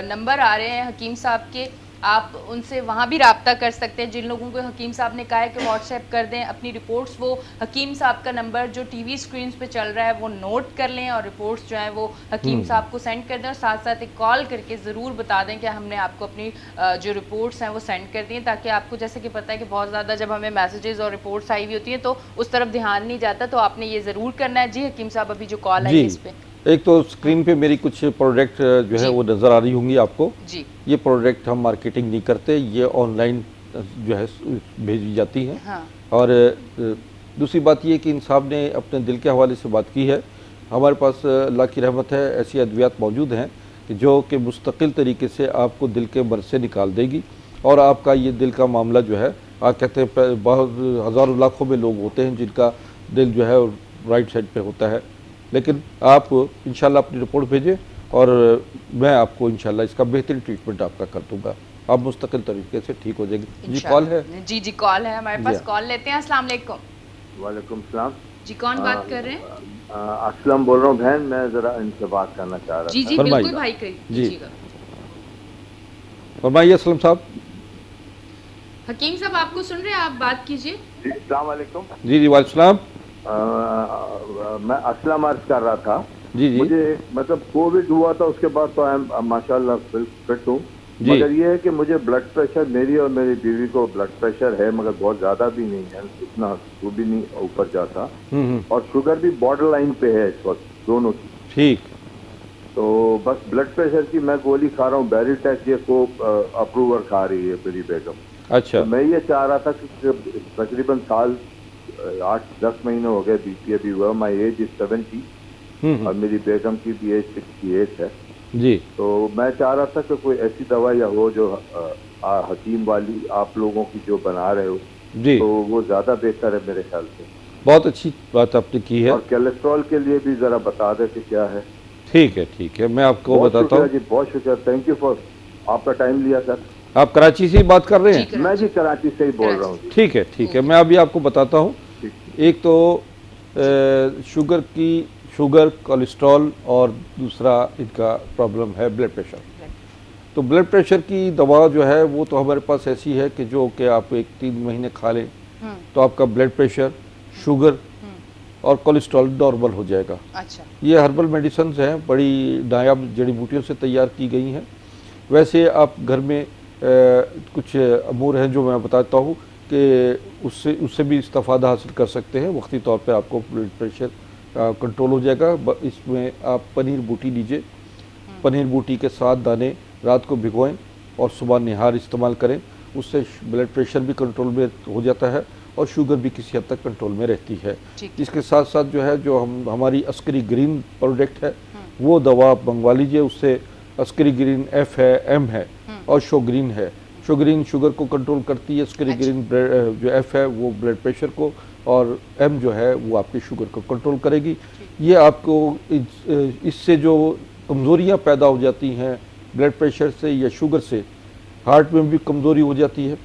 नंबर आ रहे हैं हकीम साहब के, आप उनसे वहाँ भी राब्ता कर सकते हैं। जिन लोगों को हकीम साहब ने कहा है कि व्हाट्सएप कर दें अपनी रिपोर्ट्स, वो हकीम साहब का नंबर जो टीवी स्क्रीन पे चल रहा है वो नोट कर लें और रिपोर्ट्स जो हैं वो हकीम साहब को सेंड कर दें, और साथ साथ एक कॉल करके ज़रूर बता दें कि हमने आपको अपनी जो रिपोर्ट्स हैं वो सेंड कर दी हैं, ताकि आपको जैसे कि पता है कि बहुत ज़्यादा जब हमें मैसेजेस और रिपोर्ट्स आई हुई होती हैं तो उस तरफ ध्यान नहीं जाता, तो आपने ये ज़रूर करना है। जी हकीम साहब, अभी जो कॉल आई है इस पे एक तो स्क्रीन पे मेरी कुछ प्रोडक्ट जो है वो नज़र आ रही होंगी आपको जी। ये प्रोडक्ट हम मार्केटिंग नहीं करते, ये ऑनलाइन जो है भेजी जाती हैं। हाँ। और दूसरी बात ये कि इन साहब ने अपने दिल के हवाले से बात की है। हमारे पास अल्लाह की रहमत है ऐसी अद्वियात मौजूद हैं कि जो कि मुस्तकिल तरीके से आपको दिल के मर्ज से निकाल देगी, और आपका ये दिल का मामला जो है आप कहते हैं बहुत हज़ारों लाखों में लोग होते हैं जिनका दिल जो है राइट साइड पे होता है, लेकिन आप इंशाल्लाह अपनी रिपोर्ट भेजें और मैं आपको इंशाल्लाह इसका बेहतरीन ट्रीटमेंट आपका कर दूंगा, आप मुस्तकिल तरीके से ठीक हो जाएगी। जी कॉल है? जी जी कॉल है हमारे पास, कॉल लेते हैं। अस्सलाम वालेकुम। वालेकुम सलाम। जी कौन बात कर रहे हैं? असलम बोल रहा हूँ बहन, मैं जरा इनसे बात करना चाह रहा जी था। जी बिल्कुल भाई जी फरमाइए असलम साहब। हकीम साहब आपको सुन रहे हैं, आप बात कीजिए। जी अस्सलाम वालेकुम। जी जी वालेकुम। मैं असलम अर्ज कर रहा था। जी जी मुझे मतलब कोविड हुआ था, उसके बाद तो आई माशाल्लाह फिट हूँ, जी। मगर ये है कि मुझे ब्लड प्रेशर, मेरी और मेरी बीवी को ब्लड प्रेशर है, मगर बहुत ज्यादा भी नहीं है, इतना वो भी नहीं ऊपर जाता, और शुगर भी बॉर्डर लाइन पे है इस वक्त दोनों की। ठीक। तो बस ब्लड प्रेशर की मैं गोली खा रहा हूँ, बैरिटेक ये को अप्रूवर खा रही है मेरी बेगम। अच्छा। तो मैं ये चाह रहा था कि तकरीबन साल 8-10 महीने हो गए बीपी अभी हुआ, माई एज इज 70 और मेरी बेगम की भी एज 68 है जी। तो मैं चाह रहा था कि कोई ऐसी दवा या हो जो हकीम वाली आप लोगों की जो बना रहे हो जी, तो वो ज्यादा बेहतर है मेरे ख्याल से। बहुत अच्छी बात आपने की है। और कोलेस्ट्रॉल के लिए भी जरा बता दे कि क्या है। ठीक है मैं आपको बताता हूँ। जी बहुत शुक्रिया, थैंक यू फॉर आपका टाइम लिया सर। आप कराची से ही बात कर रहे हैं? मैं भी कराची से ही बोल रहा हूँ। ठीक है मैं अभी आपको बताता हूँ। एक तो शुगर, कोलेस्ट्रॉल, और दूसरा इनका प्रॉब्लम है ब्लड प्रेशर। तो ब्लड प्रेशर की दवा जो है वो तो हमारे पास ऐसी है कि जो कि आप 1-3 महीने खा लें तो आपका ब्लड प्रेशर, शुगर और कोलेस्ट्रॉल नॉर्मल हो जाएगा। अच्छा। ये हर्बल मेडिसिन हैं, बड़ी नायाब जड़ी बूटियों से तैयार की गई हैं। वैसे आप घर में कुछ अमूर हैं जो मैं बताता हूँ कि उससे भी इस्तेफादा हासिल कर सकते हैं। वक्ती तौर पे आपको ब्लड प्रेशर कंट्रोल हो जाएगा। इसमें आप पनीर बूटी लीजिए, पनीर बूटी के 7 दाने रात को भिगोएं और सुबह निहार इस्तेमाल करें, उससे ब्लड प्रेशर भी कंट्रोल में हो जाता है और शुगर भी किसी हद तक कंट्रोल में रहती है। इसके साथ साथ जो है जो हमारी अस्करी ग्रीन प्रोडक्ट है वो दवा आप मंगवा लीजिए। उससे अस्करी ग्रीन F है, M है और शोग्रीन है। शोग्रीन शुगर को कंट्रोल करती है, अस्करी ग्रीन जो F है वो ब्लड प्रेशर को, और M जो है वो आपकी शुगर को कंट्रोल करेगी। ये आपको इससे जो कमज़ोरियाँ पैदा हो जाती हैं ब्लड प्रेशर से या शुगर से, हार्ट में भी कमज़ोरी हो जाती है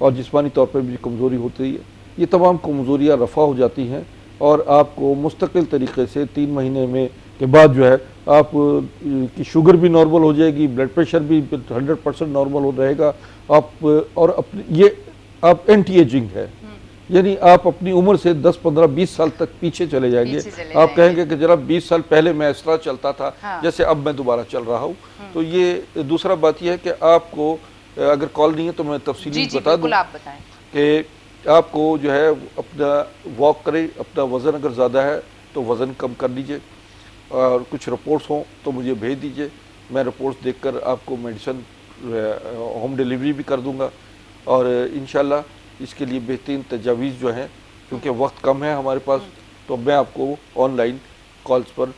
और जिस्मानी तौर पर भी कमज़ोरी होती है, ये तमाम कमज़ोरियाँ रफ़ा हो जाती हैं और आपको मुस्तकिल तरीके से 3 महीने में के बाद जो है आप की शुगर भी नॉर्मल हो जाएगी, ब्लड प्रेशर भी 100% नॉर्मल हो रहेगा। आप और ये आप एंटी एजिंग है, यानी आप अपनी उम्र से 10, 15, 20 साल तक पीछे चले जाएंगे। आप कहेंगे कि जरा 20 साल पहले मैं इस तरह चलता था, जैसे अब मैं दोबारा चल रहा हूँ। तो ये दूसरा बात यह है कि आपको अगर कॉल नहीं है तो मैं तफसीली बता दूँ कि आपको जो है अपना वॉक करें, अपना वज़न अगर ज़्यादा है तो वज़न कम कर लीजिए, और कुछ रिपोर्ट्स हों तो मुझे भेज दीजिए, मैं रिपोर्ट्स देखकर आपको मेडिसिन होम डिलीवरी भी कर दूंगा। और इंशाल्लाह इसके लिए बेहतरीन तजावीज़ जो हैं, क्योंकि वक्त कम है हमारे पास, तो मैं आपको ऑनलाइन कॉल्स पर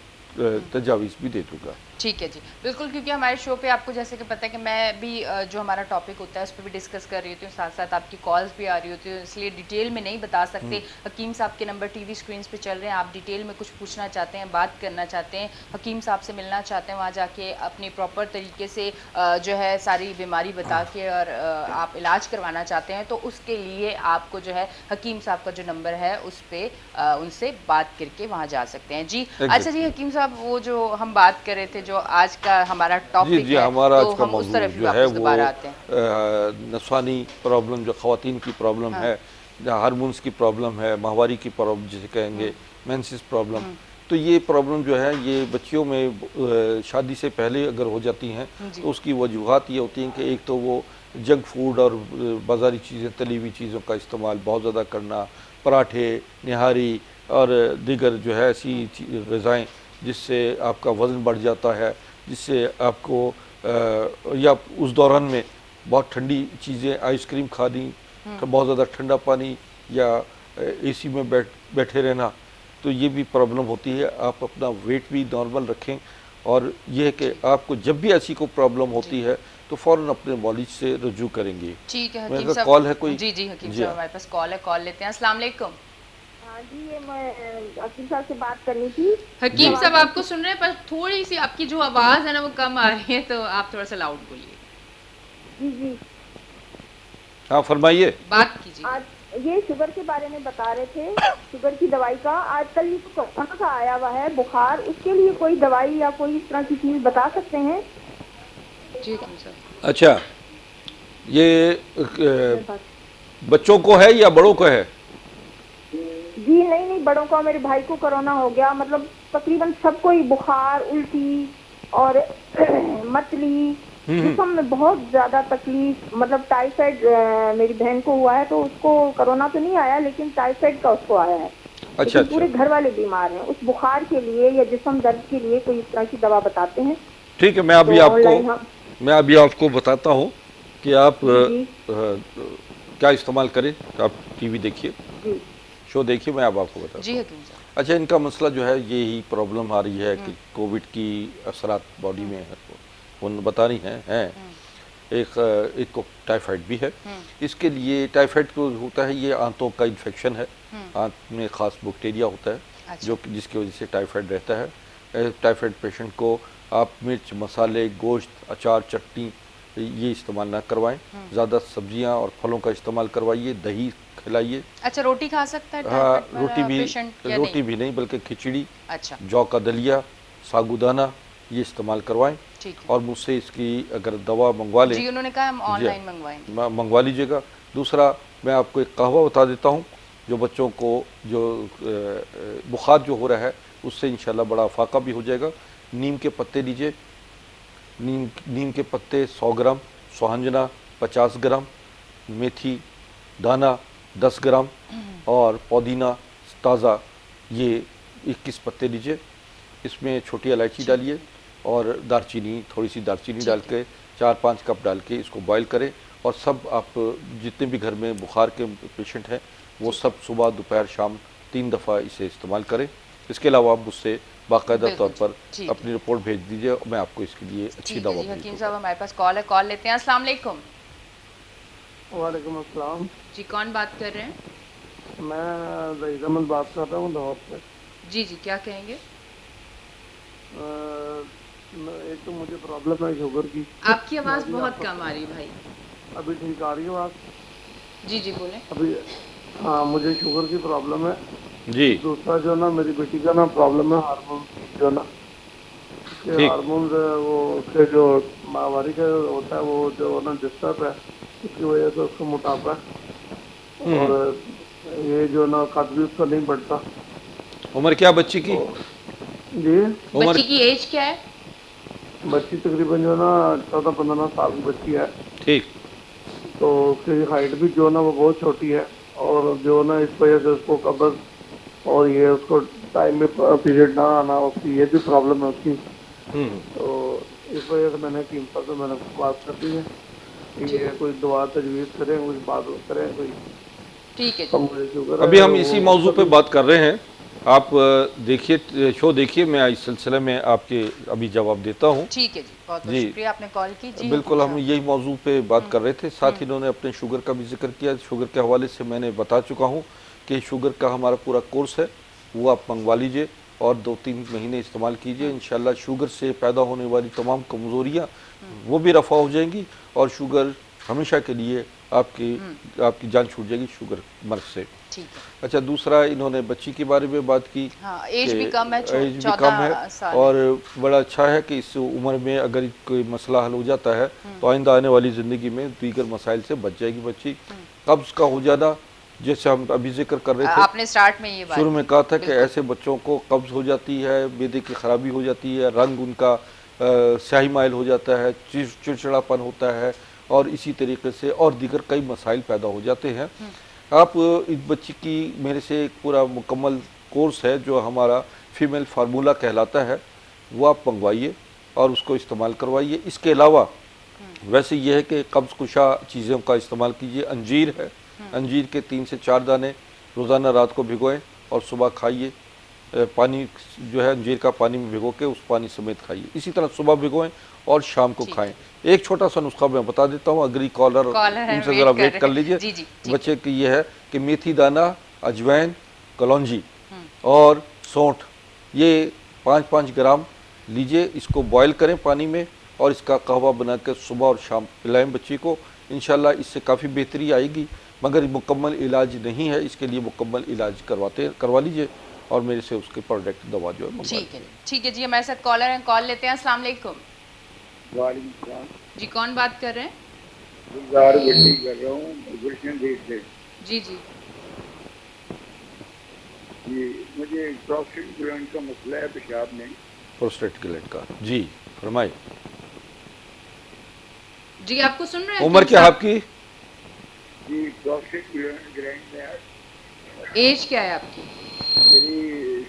तजावीज़ भी दे दूँगा। ठीक है जी, बिल्कुल, क्योंकि हमारे शो पे आपको जैसे कि पता है कि मैं भी जो हमारा टॉपिक होता है उस पर भी डिस्कस कर रही होती हूँ, साथ साथ आपकी कॉल्स भी आ रही होती है, इसलिए डिटेल में नहीं बता सकते। हकीम साहब के नंबर टीवी स्क्रीन पे चल रहे हैं, आप डिटेल में कुछ पूछना चाहते हैं, बात करना चाहते हैं, हकीम साहब से मिलना चाहते हैं, वहाँ जाके अपनी प्रॉपर तरीके से जो है सारी बीमारी बता के और आप इलाज करवाना चाहते हैं, तो उसके लिए आपको जो है हकीम साहब का जो नंबर है उस पर उनसे बात करके वहाँ जा सकते हैं। जी अच्छा जी हकीम साहब, वो जो हम बात कर रहे थे जो आज का हमारा जी टॉपिक जी है, हमारा तो आज का हम उस मौजूद तरफ ही जो है वापस वो दोबारा आते हैं। नस्वानी प्रॉब्लम, जो ख़वातीन की प्रॉब्लम हाँ। है, हार्मोन्स की प्रॉब्लम है, माहवारी की प्रॉब्लम जिसे कहेंगे, मेंसेस प्रॉब्लम, तो ये प्रॉब्लम जो है ये बच्चियों में शादी से पहले अगर हो जाती हैं जी। तो उसकी वजूहात ये होती हैं कि एक तो वो जंक फूड और बाज़ारी चीज़ें, तली हुई चीज़ों का इस्तेमाल बहुत ज़्यादा करना, पराठे, निहारी और दीगर जो है ऐसी ग़िज़ाएँ जिससे आपका वज़न बढ़ जाता है, जिससे आपको या उस दौरान में बहुत ठंडी चीज़ें, आइसक्रीम खानी, बहुत ज़्यादा ठंडा पानी या एसी में बैठे रहना, तो ये भी प्रॉब्लम होती है। आप अपना वेट भी नॉर्मल रखें और ये है कि आपको जब भी ऐसी कोई प्रॉब्लम होती है तो फ़ौरन अपने मौलिज से रुजू करेंगे। ठीक है मेरे हकीम का साहब। कॉल है कोई? जी जी हकीम जी साहब हाँ। हमारे पास कॉल है, कॉल लेते हैं। अस्सलाम वालेकुम। हाँ जी, ये मैं अकील साहब से बात करनी थी। हकीम साहब आपको सुन रहे हैं, पर थोड़ी सी आपकी जो आवाज़ है ना वो कम आ रही है, तो आप थोड़ा सा लाउड बोलिए। जी जी, हाँ फरमाइए। बात कीजिए। आज ये शुगर के बारे में बता रहे थे, शुगर की दवाई का। आजकल ये तो कोरोना का आया हुआ है बुखार, उसके लिए कोई दवाई या कोई इस तरह की चीज़ बता सकते हैं? जी हकीम साहब। अच्छा, ये बच्चों को है या बड़ों को है? जी नहीं, बड़ों को, मेरे भाई को कोरोना हो गया, मतलब तकरीबन सबको ही बुखार, उल्टी और मतली, जिस्म में बहुत ज्यादा तकलीफ, मतलब टाइफाइड मेरी बहन को हुआ है, तो उसको कोरोना तो नहीं आया लेकिन टाइफाइड का उसको आया है। अच्छा लेकिन पूरे घर वाले बीमार हैं। उस बुखार के लिए या जिस्म दर्द के लिए कोई इस तरह की दवा बताते हैं? ठीक है, मैं अभी तो आपको ऑनलाइन हम मैं अभी आपको बताता हूँ कि आप जी क्या इस्तेमाल करें। तो आप टीवी देखिए, जी शो देखिए, मैं अब आपको बताता जी हूँ। हकीम साहब। अच्छा, इनका मसला जो है यही प्रॉब्लम आ रही है कि कोविड की असरात बॉडी में है, वो बता रही हैं। एक को टाइफाइड भी है। इसके लिए टाइफाइड को होता है, ये आंतों का इन्फेक्शन है, आंत में ख़ास बैक्टीरिया होता है अच्छा। जो जिसकी वजह से टाइफाइड रहता है। टाइफाइड पेशेंट को आप मिर्च, मसाले, गोश्त, अचार, चटनी ये इस्तेमाल ना करवाएं। ज़्यादा सब्जियां और फलों का इस्तेमाल करवाइए, दही खिलाइए। अच्छा, रोटी खा सकता है हाँ, टाइफाइड वाला पेशेंट या रोटी नहीं? भी नहीं बल्कि खिचड़ी, अच्छा जौ का दलिया, साबूदाना ये इस्तेमाल करवाएं। ठीक है और मुझसे इसकी अगर दवा मंगवा लें, जी, उन्होंने कहा हम जी ऑनलाइन हाँ, मंगवाएंगे। मंगवा लीजिएगा। दूसरा, मैं आपको एक कहवा बता देता हूँ जो बच्चों को जो बुखार जो हो रहा है उससे इंशाल्लाह बड़ा फाका भी हो जाएगा। नीम के पत्ते लीजिए, नीम के पत्ते 100 ग्राम, सुहांजना 50 ग्राम, मेथी दाना 10 ग्राम और पुदीना ताज़ा ये 21 पत्ते लीजिए। इसमें छोटी इलायची डालिए और दालचीनी, थोड़ी सी दालचीनी डाल के 4-5 कप डाल के इसको बॉईल करें। और सब आप जितने भी घर में बुखार के पेशेंट हैं वो सब सुबह, दोपहर, शाम 3 दफ़ा इसे इस्तेमाल करें। इसके अलावा आप मुझसे बाकायदा तौर पर ठीक है। अपनी रिपोर्ट भेज दीजिए और मैं आपको इसके लिए अच्छी ठीक है दवा जी भेज हकीम दूँगा। साहब हमारे पास कॉल है, कॉल लेते हैं। अस्सलाम वालेकुम। वालेकुम अस्सलाम। जी कौन बात कर रहे हैं? मैं रईस अहमद बात कर रहा हूँ लाहौर से। जी जी क्या कहेंगे? एक तो मुझे प्रॉब्लम है शुगर की। आपकी आवाज़ बहुत कम आ रही है भाई। अभी ठीक आ रही है बात? जी जी बोलें। अभी हाँ, मुझे शुगर की प्रॉब्लम है। जी दूसरा जो ना मेरी बेटी का ना प्रॉब्लम है हार्मोन, जो ना ठीक। हार्मोन वो उसके जो माहवारी का होता है वो जो ना डिस्टर्ब है, उसकी वजह से उसको मोटापा है। और ये जो ना कद भी उसका नहीं बढ़ता। उम्र क्या बच्ची की? जी, बच्ची उम्र की एज क्या है? बच्ची तकरीबन जो ना 14-15 साल की बच्ची है। ठीक। तो उसकी हाइट भी जो ना वो बहुत छोटी है और जो ना इस वजह से उसको कब्ज और ये उसको टाइम में पीरियड ना आना, उसकी ये भी प्रॉब्लम है उसकी। तो इस वजह से मैंने कीमत से मैंने बात कर दी है कि ये कोई दवा तजवीज़ करें, कुछ बात करें कोई। ठीक है तो जी। मुझे शुगर अभी है, हम वो इसी मौजू पे उसका बात कर रहे हैं। आप देखिए, शो देखिए, मैं इस सिलसिले में आपके अभी जवाब देता हूँ। ठीक है जी, बहुत बहुत जी। शुक्रिया आपने कॉल की। जी बिल्कुल, हकीम हम साहब। यही मौजू पे बात कर रहे थे। साथ ही इन्होंने अपने शुगर का भी जिक्र किया। शुगर के हवाले से मैंने बता चुका हूँ कि शुगर का हमारा पूरा कोर्स है, वो आप मंगवा लीजिए और 2-3 महीने इस्तेमाल कीजिए। इंशाल्लाह शुगर से पैदा होने वाली तमाम कमज़ोरियाँ वो भी रफ़ा हो जाएंगी और शुगर हमेशा के लिए आपकी जान छूट जाएगी शुगर मर्ज से। ठीक है। अच्छा, दूसरा इन्होंने बच्ची के बारे में बात की। हाँ, एज भी कम है, एज भी कम है और बड़ा अच्छा है कि इस उम्र में अगर कोई मसला हल हो जाता है तो आइंदा आने वाली ज़िंदगी में दीगर मसाइल से बच जाएगी बच्ची। कब्ज़ का हो जाना, जैसे हम अभी जिक्र कर रहे थे, आपने स्टार्ट में ये बात शुरू में कहा था कि ऐसे बच्चों को कब्ज़ हो जाती है, मैदे की खराबी हो जाती है, रंग उनका स्याही माइल हो जाता है, चिड़चिड़ापन होता है और इसी तरीके से और दीगर कई मसाइल पैदा हो जाते हैं। आप इस बच्ची की मेरे से एक पूरा मुकम्मल कोर्स है जो हमारा फीमेल फार्मूला कहलाता है, वो आप मंगवाइए और उसको इस्तेमाल करवाइए। इसके अलावा वैसे ये है कि कब्ज़ कुशा चीज़ों का इस्तेमाल कीजिए। अंजीर है, अंजीर के 3 से 4 दाने रोज़ाना रात को भिगोएं और सुबह खाइए। पानी जो है अंजीर का पानी में भिगो के उस पानी समेत खाइए। इसी तरह सुबह भिगोएं और शाम को खाएं। एक छोटा सा नुस्खा मैं बता देता हूँ, अग्री कॉलर उनसे ज़रा वेट कर लीजिए। बच्चे की ये है कि मेथी दाना, अजवैन, कलौंजी और सौंठ, ये 5-5 ग्राम लीजिए, इसको बॉयल करें पानी में और इसका कहवा बना कर सुबह और शाम पिलाएं बच्ची को। इंशाल्लाह इससे काफ़ी बेहतरी आएगी, मगर मुकम्मल इलाज नहीं है, इसके लिए मुकम्मल इलाज करवा लीजिए और मेरे से उसके प्रोडक्ट दवा जो है। ठीक है जी, हमारे साथ कॉलर हैं, कॉल लेते हैं। अस्सलाम वालेकुम। वालेकुम जी, कौन बात कर रहे हैं? गुलजार गड्डी कर रहा हूँ गुलशन देश से। जी जी जी, मुझे प्रोस्टेट ग्लैंड का मसला है पेशाब में। प्रोस्टेट ग्लैंड का, जी फरमाइए। जी, आपको सुन रहे हैं। उम्र क्या आपकी? जी, प्रोस्टेट ग्लैंड में एज क्या है आपकी? मेरी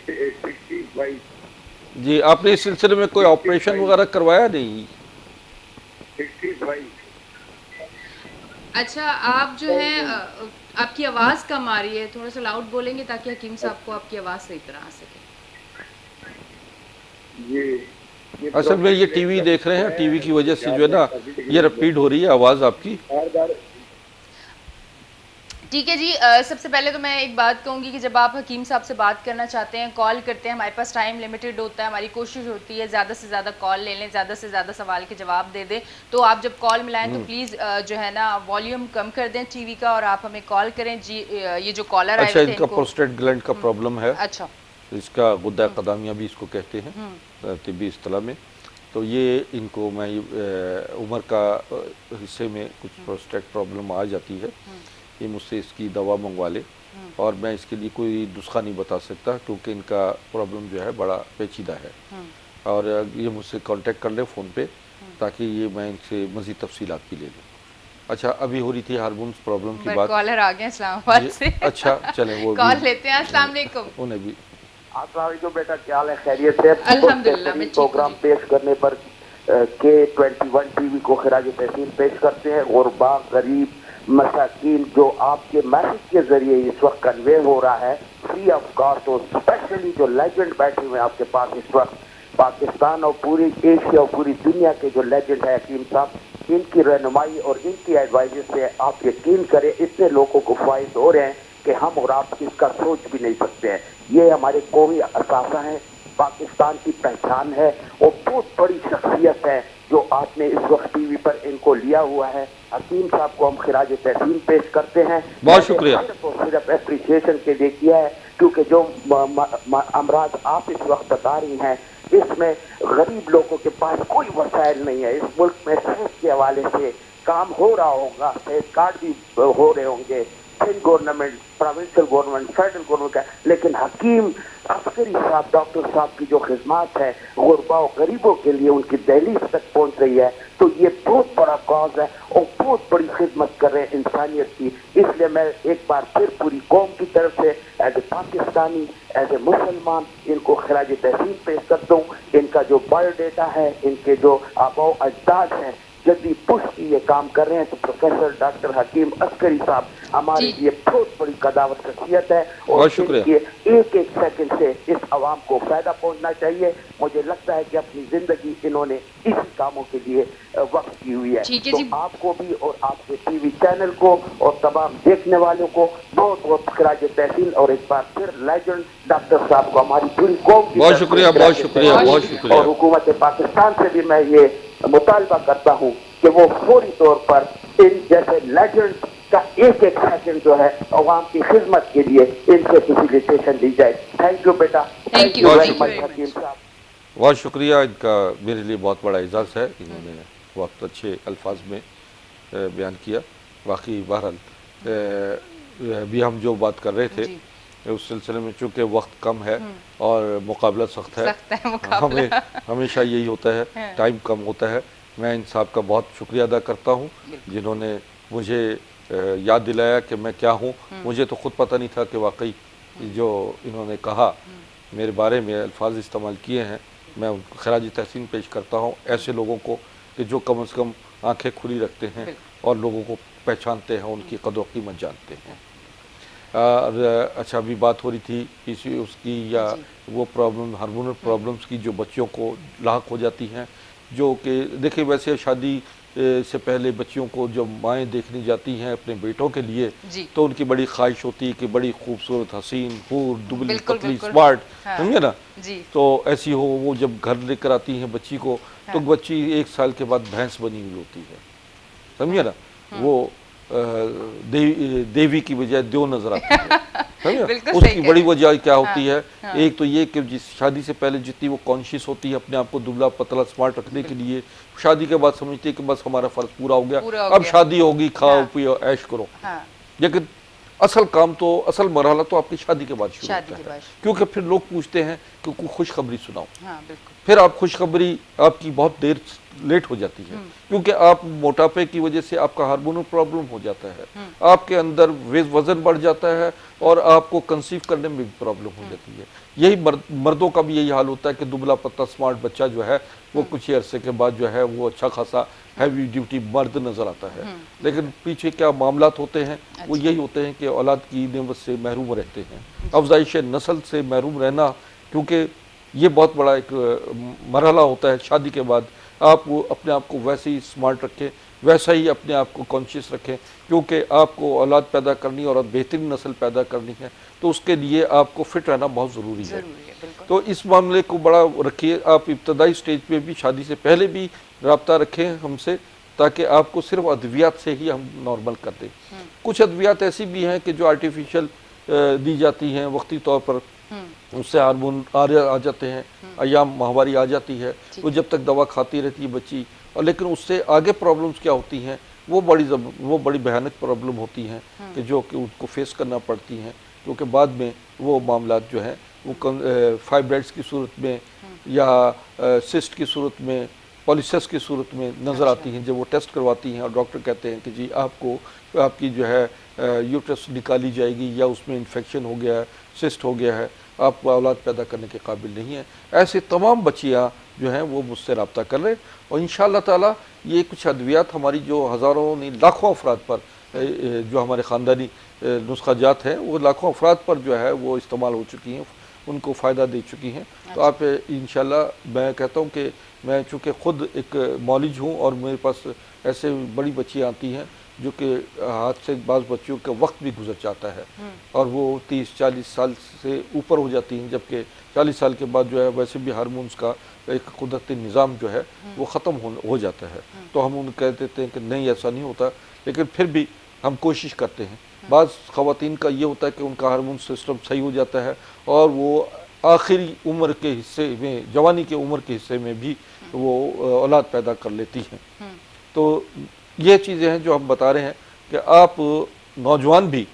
65। जी, आपने इस सिलसिले में कोई ऑपरेशन वगैरह करवाया नहीं? 65। अच्छा, आप जो है आपकी आवाज़ कम आ रही है, थोड़ा सा लाउड बोलेंगे ताकि हकीम साहब को आपकी आवाज़ सही तरह आ सके। जी, असल में ये टीवी देख रहे हैं, टीवी की वजह से जो है ना ये रिपीट हो रही है आवाज़ आपकी। ठीक है जी, सबसे पहले तो मैं एक बात कहूँगी कि जब आप हकीम साहब से बात करना चाहते हैं, कॉल करते हैं, हमारे पास टाइम लिमिटेड होता है, हमारी कोशिश होती है ज़्यादा से ज़्यादा कॉल ले लें, ज़्यादा से ज़्यादा सवाल के जवाब दे दें। तो आप जब कॉल मिलाएं तो प्लीज़ जो है ना वॉल्यूम कम कर दें टीवी का और आप हमें कॉल करें। जी, ये जो कॉलर आए थे इनका प्रोस्टेट ग्लैंड का प्रॉब्लम है। अच्छा, इसका गुद्दा कदामिया भी इसको कहते हैं तिब्बी इस्तिलाह में। तो ये इनको मैं उम्र का हिस्से में कुछ प्रोस्टेट प्रॉब्लम आ जाती है, ये मुझसे इसकी दवा मंगवा ले और मैं इसके लिए कोई नुस्खा नहीं बता सकता क्योंकि इनका प्रॉब्लम जो है बड़ा पेचीदा है। और ये मुझसे कांटेक्ट कर ले फ़ोन पे ताकि ये मैं इनसे मज़ीद तफसीलात भी ले लूँ। अच्छा, अभी हो रही थी हार्मोन्स प्रॉब्लम की बात। कॉलर आ गए इस्लामाबाद से। अच्छा, चलें वो कॉल लेते हैं। अस्सलाम वालेकुम। उन्हें भी तो बेटा क्या हाल है, खैरियत से? अल्हम्दुलिल्लाह, मैं ठीक हूं। प्रोग्राम पेश करने पर K21 टीवी को खिराज तहसीन पेश करते हैं। गुरबा, गरीब, मसाकीन जो आपके मैसेज के जरिए इस वक्त कन्वे हो रहा है फ्री ऑफ कॉस्ट, और स्पेशली जो लेजेंड बैठे हुए आपके पास इस वक्त, पाकिस्तान और पूरी एशिया और पूरी दुनिया के जो लेजेंड है हकीम साहब, इनकी रहनुमाई और इनकी एडवाइस से आप यकीन करें इतने लोगों को फायदे हो रहे हैं कि हम और आप इसका सोच भी नहीं सकते हैं। ये हमारे कौमी असासा है, पाकिस्तान की पहचान है और बहुत बड़ी शख्सियत है जो आपने इस वक्त टीवी पर इनको लिया हुआ है। हकीम साहब को हम खिराज तहसीन पेश करते हैं। बहुत शुक्रिया। सिर्फ एप्रिसिएशन के लिए किया है क्योंकि जो अमराज आप इस वक्त बता रही हैं इसमें गरीब लोगों के पास कोई वसाइल नहीं है। इस मुल्क में सेहत के हवाले से काम हो रहा होगा, सेहत कार्ड भी हो रहे होंगे, state government, provincial government, federal government का, लेकिन हकीम अस्करी साहब, डॉक्टर साहब की जो खिदमत है गुरबा और गरीबों के लिए उनकी दहलीज तक पहुंच रही है, तो ये बहुत बड़ा कॉज है और बहुत बड़ी खिदमत कर रहे हैं इंसानियत की। इसलिए मैं एक बार फिर पूरी कौम की तरफ से as a Pakistani, as a मुसलमान इनको खिराज तहसीन पेश करता हूँ। इनका जो बायोडेटा है, इनके जो आबाओ अजदाद हैं जल्दी पुश की ये काम कर रहे हैं, तो प्रोफेसर डॉक्टर हकीम अस्करी साहब हमारे लिए बहुत बड़ी कदावत शख्सियत है और एक एक सेकंड से इस आवाम को फायदा पहुंचना चाहिए। मुझे लगता है कि अपनी जिंदगी इन्होंने इसी कामों के लिए वक्त की हुई है। तो आपको भी और आपके टीवी चैनल को और तमाम देखने वालों को बहुत बहुत खिराज तहसीन और एक बार फिर लेजेंड डॉक्टर साहब को हमारी पूरी कौम की बहुत शुक्रिया, बहुत शुक्रिया, बहुत शुक्रिया। और हुकूमत पाकिस्तान से भी मैं ये मुतालबा करता हूँ कि वो फौरी तौर पर इन जैसे लेजेंड्स का एक एक सेकंड जो है अवाम की खिदमत के लिए इनसे फैसिलिटेशन दी जाए। थैंक यू बेटा, Thank you very very much much. हकीम साहब। बहुत शुक्रिया, इनका मेरे लिए बहुत बड़ा एजाज़ है, इन्होंने बहुत अच्छे अल्फाज में बयान किया। वाकई बहरहाल अभी हम जो बात कर रहे थे उस सिलसिले में चूँकि वक्त कम है और मुकाबला सख्त है, हमें हमेशा यही होता है, टाइम कम होता है। मैं इन साहब का बहुत शुक्रिया अदा करता हूँ जिन्होंने मुझे याद दिलाया कि मैं क्या हूँ। मुझे तो ख़ुद पता नहीं था कि वाकई जो इन्होंने कहा मेरे बारे में अल्फाज इस्तेमाल किए हैं, मैं उनको खराज तहसीन पेश करता हूँ ऐसे लोगों को कि जो कम से कम आंखें खुली रखते हैं और लोगों को पहचानते हैं, उनकी कदर कीमत जानते हैं। और अच्छा, अभी बात हो रही थी इसी उसकी या वो प्रॉब्लम हार्मोनल प्रॉब्लम्स की जो बच्चियों को लाक हो जाती हैं, जो कि देखिए वैसे शादी से पहले बच्चियों को जब माएँ देखने जाती हैं अपने बेटों के लिए तो उनकी बड़ी ख्वाहिश होती है कि बड़ी खूबसूरत, हसीन, हूर, दुबली, पतली, स्मार्ट, समझे ना। तो ऐसी हो, वो जब घर लेकर आती हैं बच्ची को तो बच्ची 1 साल के बाद भैंस बनी हुई होती है, समझे ना। वो देवी की बजाय देव नजर आती है, समझे। उसकी बड़ी वजह क्या होती है, एक तो ये कि जिस शादी से पहले जितनी वो कॉन्शियस होती है अपने आप को दुबला पतला स्मार्ट रखने के लिए, शादी के बाद समझती है कि बस हमारा फर्ज पूरा हो गया, अब शादी होगी, खाओ पियो ऐश करो। लेकिन असल काम तो, असल मरहला तो आपकी शादी के बाद शुरू होता है, क्योंकि फिर लोग पूछते हैं कि कोई खुशखबरी सुनाओ। फिर आप खुशखबरी आपकी बहुत देर लेट हो जाती है, क्योंकि आप मोटापे की वजह से आपका हार्मोनल प्रॉब्लम हो जाता है, आपके अंदर वजन बढ़ जाता है और आपको कंसीव करने में भी प्रॉब्लम हो जाती है। यही मर्दों का भी यही हाल होता है कि दुबला पतला स्मार्ट बच्चा जो है वो कुछ अरसे के बाद जो है वो अच्छा खासा हैवी ड्यूटी मर्द नजर आता है, लेकिन पीछे क्या मामलात होते हैं वो यही होते हैं कि औलाद की नेमत से महरूम रहते हैं, अफजाइश नस्ल से महरूम रहना, क्योंकि ये बहुत बड़ा एक मरहला होता है। शादी के बाद आप वो अपने आप को वैसे ही स्मार्ट रखें, वैसा ही अपने आप को कॉन्शियस रखें, क्योंकि आपको औलाद पैदा करनी और बेहतरीन नस्ल पैदा करनी है, तो उसके लिए आपको फिट रहना बहुत ज़रूरी है। तो इस मामले को बड़ा रखिए, आप इब्तदाई स्टेज पे भी शादी से पहले भी रब्ता रखें हमसे, ताकि आपको सिर्फ अद्वियात से ही हम नॉर्मल कर दें। कुछ अद्वियात ऐसी भी हैं कि जो आर्टिफिशियल दी जाती हैं वक्ती तौर पर, उससे हार्मोन आ जाते हैं, अय्याम माहवारी आ जाती है, वो जब तक दवा खाती रहती है बच्ची, और लेकिन उससे आगे प्रॉब्लम्स क्या होती हैं वो बड़ी भयानक प्रॉब्लम होती हैं कि जो कि उनको फेस करना पड़ती हैं, क्योंकि बाद में वो मामलात जो हैं वो फाइब्राइड्स की सूरत में या सिस्ट की सूरत में, पॉलिसिस की सूरत में नज़र आती हैं। जब वो टेस्ट करवाती हैं और डॉक्टर कहते हैं कि जी आपकी जो है यूट्रस निकाली जाएगी या उसमें इन्फेक्शन हो गया है, सिस्ट हो गया है, आप औलाद पैदा करने के काबिल नहीं है, ऐसे तमाम बच्चियाँ जो हैं वो मुझसे रब्ता कर लें। और इंशाअल्लाह ताला ये कुछ अद्वियात हमारी जो हज़ारों नहीं लाखों अफराद पर, जो हमारे ख़ानदानी नुस्खा जात हैं वो लाखों अफराद पर जो है वो इस्तेमाल हो चुकी हैं, उनको फ़ायदा दे चुकी हैं। तो आप इंशाअल्लाह, मैं कहता हूँ कि मैं चूँकि ख़ुद एक मौलिज हूँ और मेरे पास ऐसे बड़ी बच्चियाँ आती हैं जो कि हाथ से बाज़ बच्चियों का वक्त भी गुजर जाता है और वो 30-40 साल से ऊपर हो जाती हैं, जबकि 40 साल के बाद जो है वैसे भी हार्मोन्स का एक कुदरती निज़ाम जो है वो ख़त्म हो जाता है। तो हम उन्हें कह देते हैं कि नहीं ऐसा नहीं होता, लेकिन फिर भी हम कोशिश करते हैं। बाज़ ख़वातीन का ये होता है कि उनका हार्मोन सिस्टम सही हो जाता है और वो आखिरी उम्र के हिस्से में, जवानी के उम्र के हिस्से में भी वो औलाद पैदा कर लेती हैं। तो ये चीज़ें हैं जो हम बता रहे हैं कि आप नौजवान भी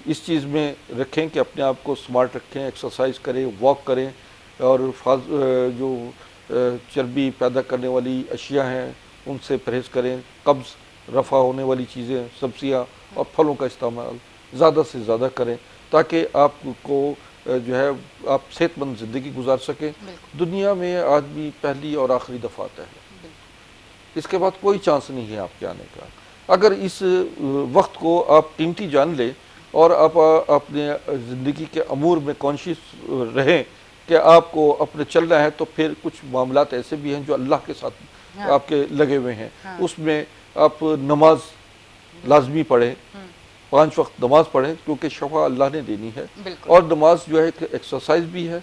इस चीज़ में रखें कि अपने आप को स्मार्ट रखें, एक्सरसाइज करें, वॉक करें और जो चर्बी पैदा करने वाली अशिया हैं उनसे परहेज़ करें, कब्ज़ रफ़ा होने वाली चीज़ें, सब्ज़ियाँ और फलों का इस्तेमाल ज़्यादा से ज़्यादा करें, ताकि आपको जो है आप सेहतमंद ज़िंदगी गुजार सकें। दुनिया में आदमी पहली और आखिरी दफ़ा आता है, इसके बाद कोई चांस नहीं है आपके आने का। अगर इस वक्त को आप कीमती जान लें और आप अपने ज़िंदगी के अमूर में कॉन्शियस रहें कि आपको अपने चलना है, तो फिर कुछ मामलात ऐसे भी हैं जो अल्लाह के साथ आपके लगे हुए हैं। उसमें आप नमाज लाजमी पढ़ें, 5 वक्त नमाज पढ़ें, क्योंकि शफा अल्लाह ने देनी है। और नमाज जो है एक एक्सरसाइज भी है,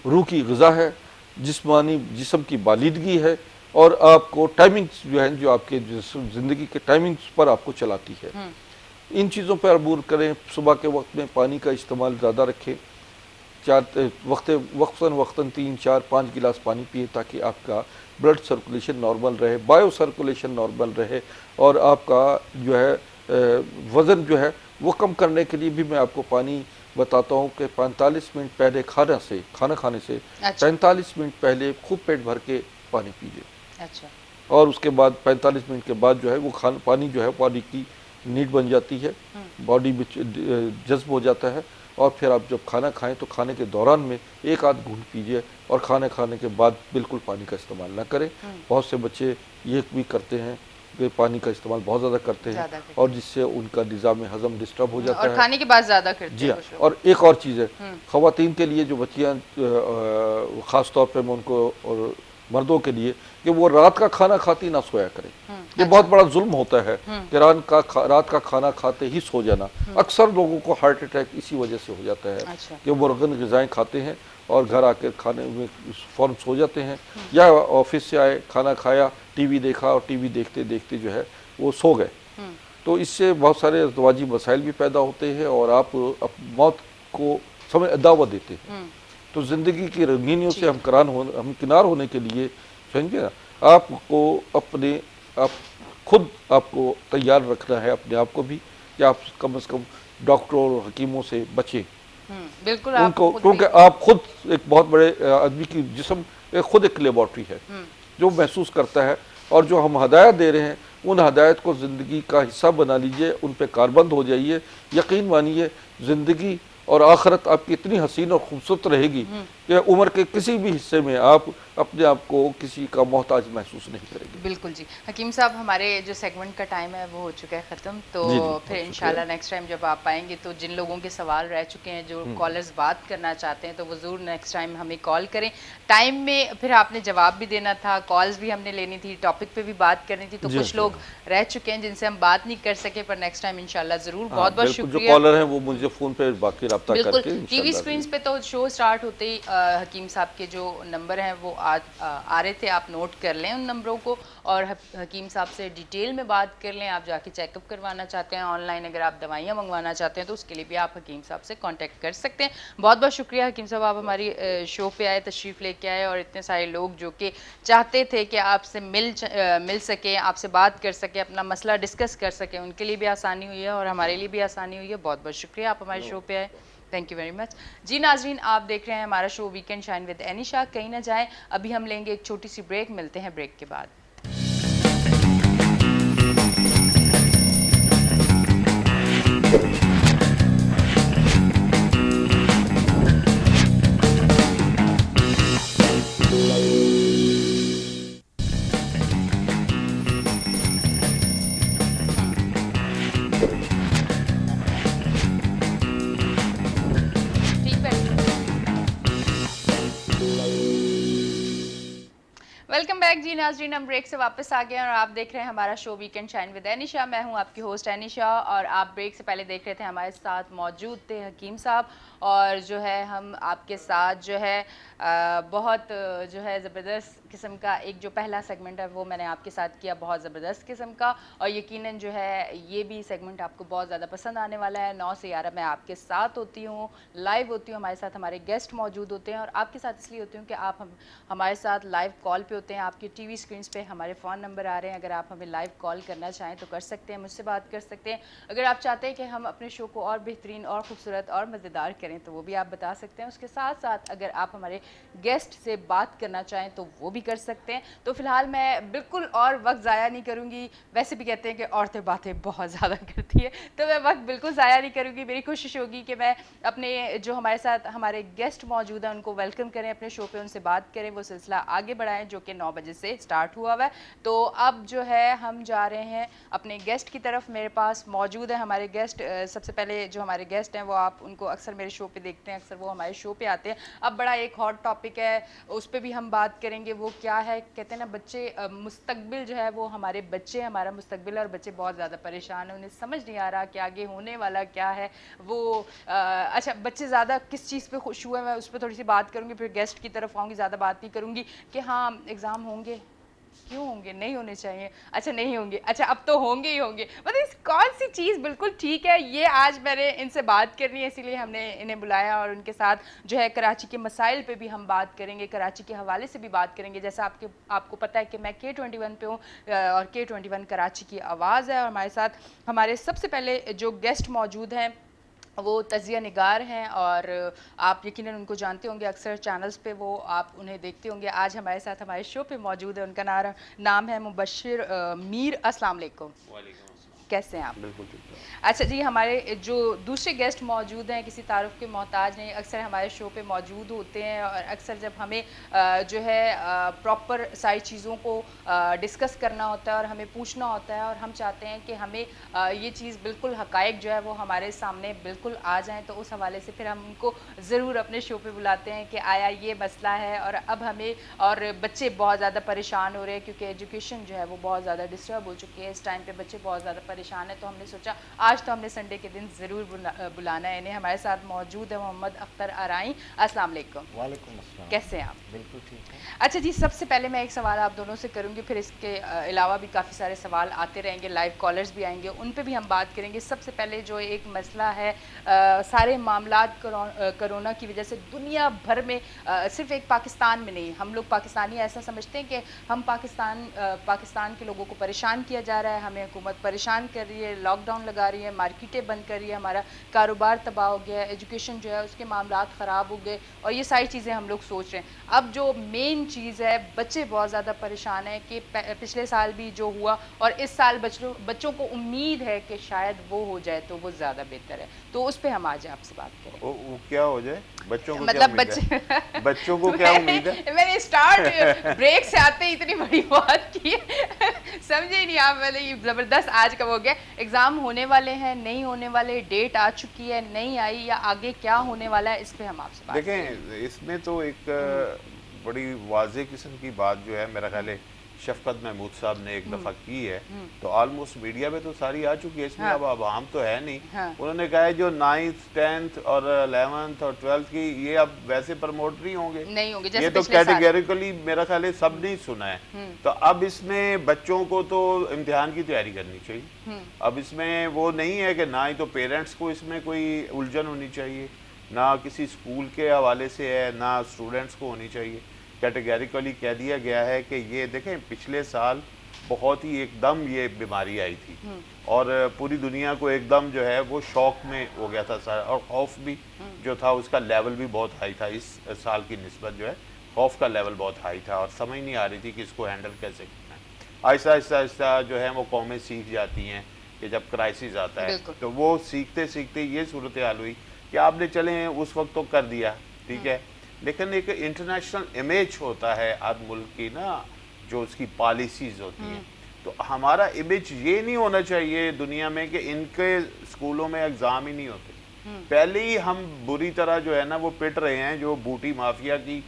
रूह की ग़िज़ा है, जिस्मानी जिस्म की बालिदगी है और आपको टाइमिंग्स जो है जो आपके ज़िंदगी के टाइमिंग्स पर आपको चलाती है। इन चीज़ों पर अबूर करें। सुबह के वक्त में पानी का इस्तेमाल ज़्यादा रखें। वक्तन 3-4-5 गिलास पानी पिए ताकि आपका ब्लड सर्कुलेशन नॉर्मल रहे, बायो सर्कुलेशन नॉर्मल रहे, और आपका जो है वज़न जो है वो कम करने के लिए भी मैं आपको पानी बताता हूँ कि 45 मिनट पहले खाना खाने से 45 मिनट पहले खूब पेट भर के पानी पीजिए। अच्छा। और उसके बाद 45 मिनट के बाद जो है वो पानी जो है बॉडी की नीड बन जाती है, बॉडी में जज्ब हो जाता है। और फिर आप जब खाना खाएं तो खाने के दौरान में 1-8 घूंट पीजिए, और खाना खाने के बाद बिल्कुल पानी का इस्तेमाल ना करें। बहुत से बच्चे ये भी करते हैं कि पानी का इस्तेमाल बहुत ज़्यादा करते हैं, और जिससे उनका निज़ाम हज़म डिस्टर्ब हो जाता है, और खाने के बाद ज़्यादा करते हैं। जी हाँ। और एक और चीज़ है, ख़वातीन के लिए जो बच्चियाँ, ख़ास तौर पर मैं उनको, और मर्दों के लिए, कि वो रात का खाना खाती ना सोया करें। ये बहुत बड़ा जुल्म होता है कि रात का खाना खाते ही सो जाना। अक्सर लोगों को हार्ट अटैक इसी वजह से हो जाता है कि वो रगन ग़िज़ाएँ खाते हैं और घर आकर खाने में फ़ौरन सो जाते हैं, या ऑफिस से आए, खाना खाया, टीवी देखा, और टीवी देखते देखते जो है वो सो गए। तो इससे बहुत सारे अज़दवाजी मसाइल भी पैदा होते हैं, और आप मौत को समय दावत देते हैं। तो ज़िंदगी की रंगीनियों से हम किनार होने के लिए समझे ना, आपको खुद आपको तैयार रखना है, अपने आप को भी, कि आप कम से कम डॉक्टरों और हकीमों से बचें। बिल्कुल। उनको, क्योंकि आप खुद एक बहुत बड़े आदमी की जिस्म खुद एक लेबॉर्ट्री है जो महसूस करता है, और जो हम हदायत दे रहे हैं उन हदायत को ज़िंदगी का हिस्सा बना लीजिए, उन पे कारबंद हो जाइए। यकीन मानिए ज़िंदगी और आखिरत आपकी इतनी हसीन और खूबसूरत रहेगी कि उम्र के किसी भी हिस्से में आप अपने आप को किसी का मोहताज महसूस नहीं करेंगे। बिल्कुल जी। हकीम साहब, हमारे जो सेगमेंट का टाइम है वो हो चुका है ख़त्म, तो फिर इंशाल्लाह नेक्स्ट टाइम जब आप आएंगे तो जिन लोगों के सवाल रह चुके हैं, जो कॉलर्स बात करना चाहते हैं, तो वो ज़रूर नेक्स्ट टाइम हमें कॉल करें। टाइम में फिर आपने जवाब भी देना था, कॉल्स भी हमने लेनी थी, टॉपिक पे भी बात करनी थी, तो कुछ लोग रह चुके हैं जिनसे हम बात नहीं कर सके, पर नेक्स्ट टाइम इंशाल्लाह ज़रूर। बहुत बहुत शुक्रिया। जो कॉलर हैं वो मुझे फ़ोन पे बाकी रब्ता करके, टीवी स्क्रीन पे तो शो स्टार्ट होते ही हकीम साहब के जो नंबर हैं वो आ रहे थे, आप नोट कर लें उन नंबरों को, और हकीम साहब से डिटेल में बात कर लें। आप जाके चेकअप करवाना चाहते हैं ऑनलाइन, अगर आप दवाइयाँ मंगवाना चाहते हैं तो उसके लिए भी आप हकीम साहब से कांटेक्ट कर सकते हैं। बहुत बहुत शुक्रिया हकीम साहब, आप हमारी शो पे आए, तशरीफ़ लेके आए, और इतने सारे लोग जो कि चाहते थे कि आपसे मिल सके, आपसे बात कर सके, अपना मसला डिस्कस कर सके, उनके लिए भी आसानी हुई है और हमारे लिए भी आसानी हुई है। बहुत बहुत शुक्रिया, आप हमारे शो पे आए। Thank you very much. जी नाजरीन, आप देख रहे हैं हमारा show weekend shine with Anisha. कहीं ना जाएं, अभी हम लेंगे एक छोटी सी ब्रेक, मिलते हैं ब्रेक के बाद। वेलकम बैक जी नाजरीन, हम ब्रेक से वापस आ गए हैं और आप देख रहे हैं हमारा show weekend shine with Anisha. मैं हूं आपकी होस्ट एनिशा, और आप ब्रेक से पहले देख रहे थे हमारे साथ मौजूद थे हकीम साहब, और जो है हम आपके साथ जो है बहुत जो है ज़बरदस्त किस्म का एक जो पहला सेगमेंट है वो मैंने आपके साथ किया, बहुत ज़बरदस्त किस्म का, और यकीनन जो है ये भी सेगमेंट आपको बहुत ज़्यादा पसंद आने वाला है। 9 से 11 मैं आपके साथ होती हूँ, लाइव होती हूँ, हमारे साथ हमारे गेस्ट मौजूद होते हैं, और आपके साथ इसलिए होती हूँ कि आप हमारे साथ लाइव कॉल पे होते हैं। आपकी टीवी स्क्रीन पे हमारे फ़ोन नंबर आ रहे हैं, अगर आप हमें लाइव कॉल करना चाहें तो कर सकते हैं, मुझसे बात कर सकते हैं। अगर आप चाहते हैं कि हम अपने शो को और बेहतरीन और ख़ूबसूरत और मज़ेदार करें तो वो भी आप बता सकते हैं। उसके साथ साथ अगर आप हमारे गेस्ट से बात करना चाहें तो वो भी कर सकते हैं। तो फ़िलहाल मैं बिल्कुल और वक्त ज़ाया नहीं करूँगी, वैसे भी कहते हैं कि औरतें बातें बहुत ज़्यादा करती है, तो मैं वक्त बिल्कुल ज़ाया नहीं करूँगी। मेरी कोशिश होगी कि मैं अपने जो हमारे साथ हमारे गेस्ट मौजूद हैं उनको वेलकम करें अपने शो पे, उनसे बात करें, वो सिलसिला आगे बढ़ाएं जो कि 9 बजे से स्टार्ट हुआ हुआ है। तो अब जो है हम जा रहे हैं अपने गेस्ट की तरफ। मेरे पास मौजूद है हमारे गेस्ट। सबसे पहले जो हमारे गेस्ट हैं वो आप उनको अक्सर मेरे शो पे देखते हैं, अक्सर वो हमारे शो पे आते हैं। अब बड़ा एक हॉट टॉपिक है, उस पर भी हम बात करेंगे। वो क्या है, कहते हैं ना बच्चे मुस्तकबिल जो है वो हमारे बच्चे हमारा मुस्तकबिल, और बच्चे बहुत ज़्यादा परेशान हैं, उन्हें समझ नहीं आ रहा कि आगे होने वाला क्या है। वो अच्छा, बच्चे ज़्यादा किस चीज़ पे खुश हुए, मैं उस पर थोड़ी सी बात करूँगी, फिर गेस्ट की तरफ आऊँगी, ज़्यादा बात नहीं करूँगी कि हाँ एग्ज़ाम होंगे, क्यों होंगे, नहीं होने चाहिए, अच्छा नहीं होंगे, अच्छा अब तो होंगे ही होंगे, मतलब कौन सी चीज़ बिल्कुल ठीक है, ये आज मैंने इनसे बात करनी है, इसीलिए हमने इन्हें बुलाया और उनके साथ जो है कराची के मसाइल पे भी हम बात करेंगे, कराची के हवाले से भी बात करेंगे। जैसा आपको पता है कि मैं K21 पे हूँ और K21 कराची की आवाज़ है, और हमारे साथ हमारे सबसे पहले जो गेस्ट मौजूद हैं वो तजिया निगार हैं, और आप यकीनन उनको जानते होंगे, अक्सर चैनल्स पे वो आप उन्हें देखते होंगे। आज हमारे साथ हमारे शो पे मौजूद है, उनका नाम है मुबशिर मीर। अस्सलाम वालेकुम। कैसे हैं आप? बिल्कुल ठीक है। अच्छा जी, हमारे जो दूसरे गेस्ट मौजूद हैं किसी तारुफ के मोहताज नहीं, अक्सर हमारे शो पे मौजूद होते हैं, और अक्सर जब हमें जो है प्रॉपर सारी चीज़ों को डिस्कस करना होता है और हमें पूछना होता है, और हम चाहते हैं कि हमें ये चीज़ बिल्कुल हकायक जो है वो हमारे सामने बिल्कुल आ जाएँ, तो उस हवाले से फिर हम उनको ज़रूर अपने शो पे बुलाते हैं कि आया ये मसला है, और अब हमें, और बच्चे बहुत ज़्यादा परेशान हो रहे हैं क्योंकि एजुकेशन जो है वो बहुत ज़्यादा डिस्टर्ब हो चुकी है, इस टाइम पे बच्चे बहुत ज़्यादा परेशान है, तो हमने सोचा आज तो हमने संडे के दिन ज़रूर बुलाना है इन्हें। हमारे साथ मौजूद है मोहम्मद अख्तर आराई। अस्सलाम वालेकुम। वालेकुम अस्सलाम। कैसे हैं आप? बिल्कुल ठीक है। अच्छा जी, सबसे पहले मैं एक सवाल आप दोनों से करूंगी, फिर इसके अलावा भी काफ़ी सारे सवाल आते रहेंगे, लाइव कॉलर्स भी आएंगे, उन पे भी हम बात करेंगे। सबसे पहले जो एक मसला है, सारे मामलात कोरोना की वजह से दुनिया भर में, सिर्फ एक पाकिस्तान में नहीं, हम लोग पाकिस्तानी ऐसा समझते हैं कि हम पाकिस्तान के लोगों को परेशान किया जा रहा है, हमें हुकूमत परेशान कर रही है, लॉकडाउन लगा रही है, मार्केटें बंद कर रही है, हमारा कारोबार तबाह हो गया, एजुकेशन जो है उसके मामलात ख़राब हो गए, और ये सारी चीज़ें हम लोग सोच रहे हैं। अब जो मेन चीज़ है, बच्चे बहुत ज़्यादा परेशान हैं कि पिछले साल भी जो हुआ और इस साल बच्चों को उम्मीद है कि शायद वो हो जाए तो वो ज़्यादा बेहतर है, तो उस पर हम आज आपसे बात करें। वो क्या हो जाए, बच्चों को मतलब क्या बच्चों को क्या उम्मीद है? मैंने स्टार्ट ब्रेक से आते ही इतनी बड़ी बात की समझे ही नहीं आप, मैंने ये ज़बरदस्त आज का हो गया। एग्ज़ाम होने वाले हैं, नहीं होने वाले, डेट आ चुकी है, नहीं आई, या आगे क्या होने वाला है, इस पे हम आपसे बात देखें, इसमें तो एक बड़ी वाज़े किस्म की बात जो है मेरा ख्याल है शफकत महमूद साहब ने एक दफ़ा की है, तो ऑलमोस्ट मीडिया में तो सारी आ चुकी है, इसमें अब आवाम तो है नहीं। उन्होंने कहा है जो 9th 10th और 11th और 12th की ये अब वैसे प्रमोट नहीं होंगे, ये तो कैटेगरिकली मेरा ख्याल है सब नहीं सुना है। तो अब इसमें बच्चों को तो इम्तिहान की तैयारी करनी चाहिए। अब इसमें वो नहीं है कि ना ही तो पेरेंट्स को इसमें कोई उलझन होनी चाहिए, ना किसी स्कूल के हवाले से है, ना स्टूडेंट्स को होनी चाहिए। कैटेगरिकली कह दिया गया है कि ये देखें पिछले साल बहुत ही एकदम ये बीमारी आई थी और पूरी दुनिया को एकदम जो है वो शॉक में हो गया था सारा, और खौफ भी जो था उसका लेवल भी बहुत हाई था। इस साल की निस्बत जो है खौफ का लेवल बहुत हाई था और समझ नहीं आ रही थी कि इसको हैंडल कैसे करना है। आहिस्ता आहिस्ता आहिस्ता जो है वो कौमें सीख जाती हैं कि जब क्राइसिस आता है तो वो सीखते सीखते ये सूरत हाल हुई कि आपने चले उस वक्त तो कर दिया, ठीक है, लेकिन एक इंटरनेशनल इमेज होता है हर मुल्क की ना, जो उसकी पॉलिसीज होती हैं, तो हमारा इमेज ये नहीं होना चाहिए दुनिया में कि इनके स्कूलों में एग्ज़ाम ही नहीं होते। पहले ही हम बुरी तरह जो है ना वो पिट रहे हैं, जो बूटी माफिया की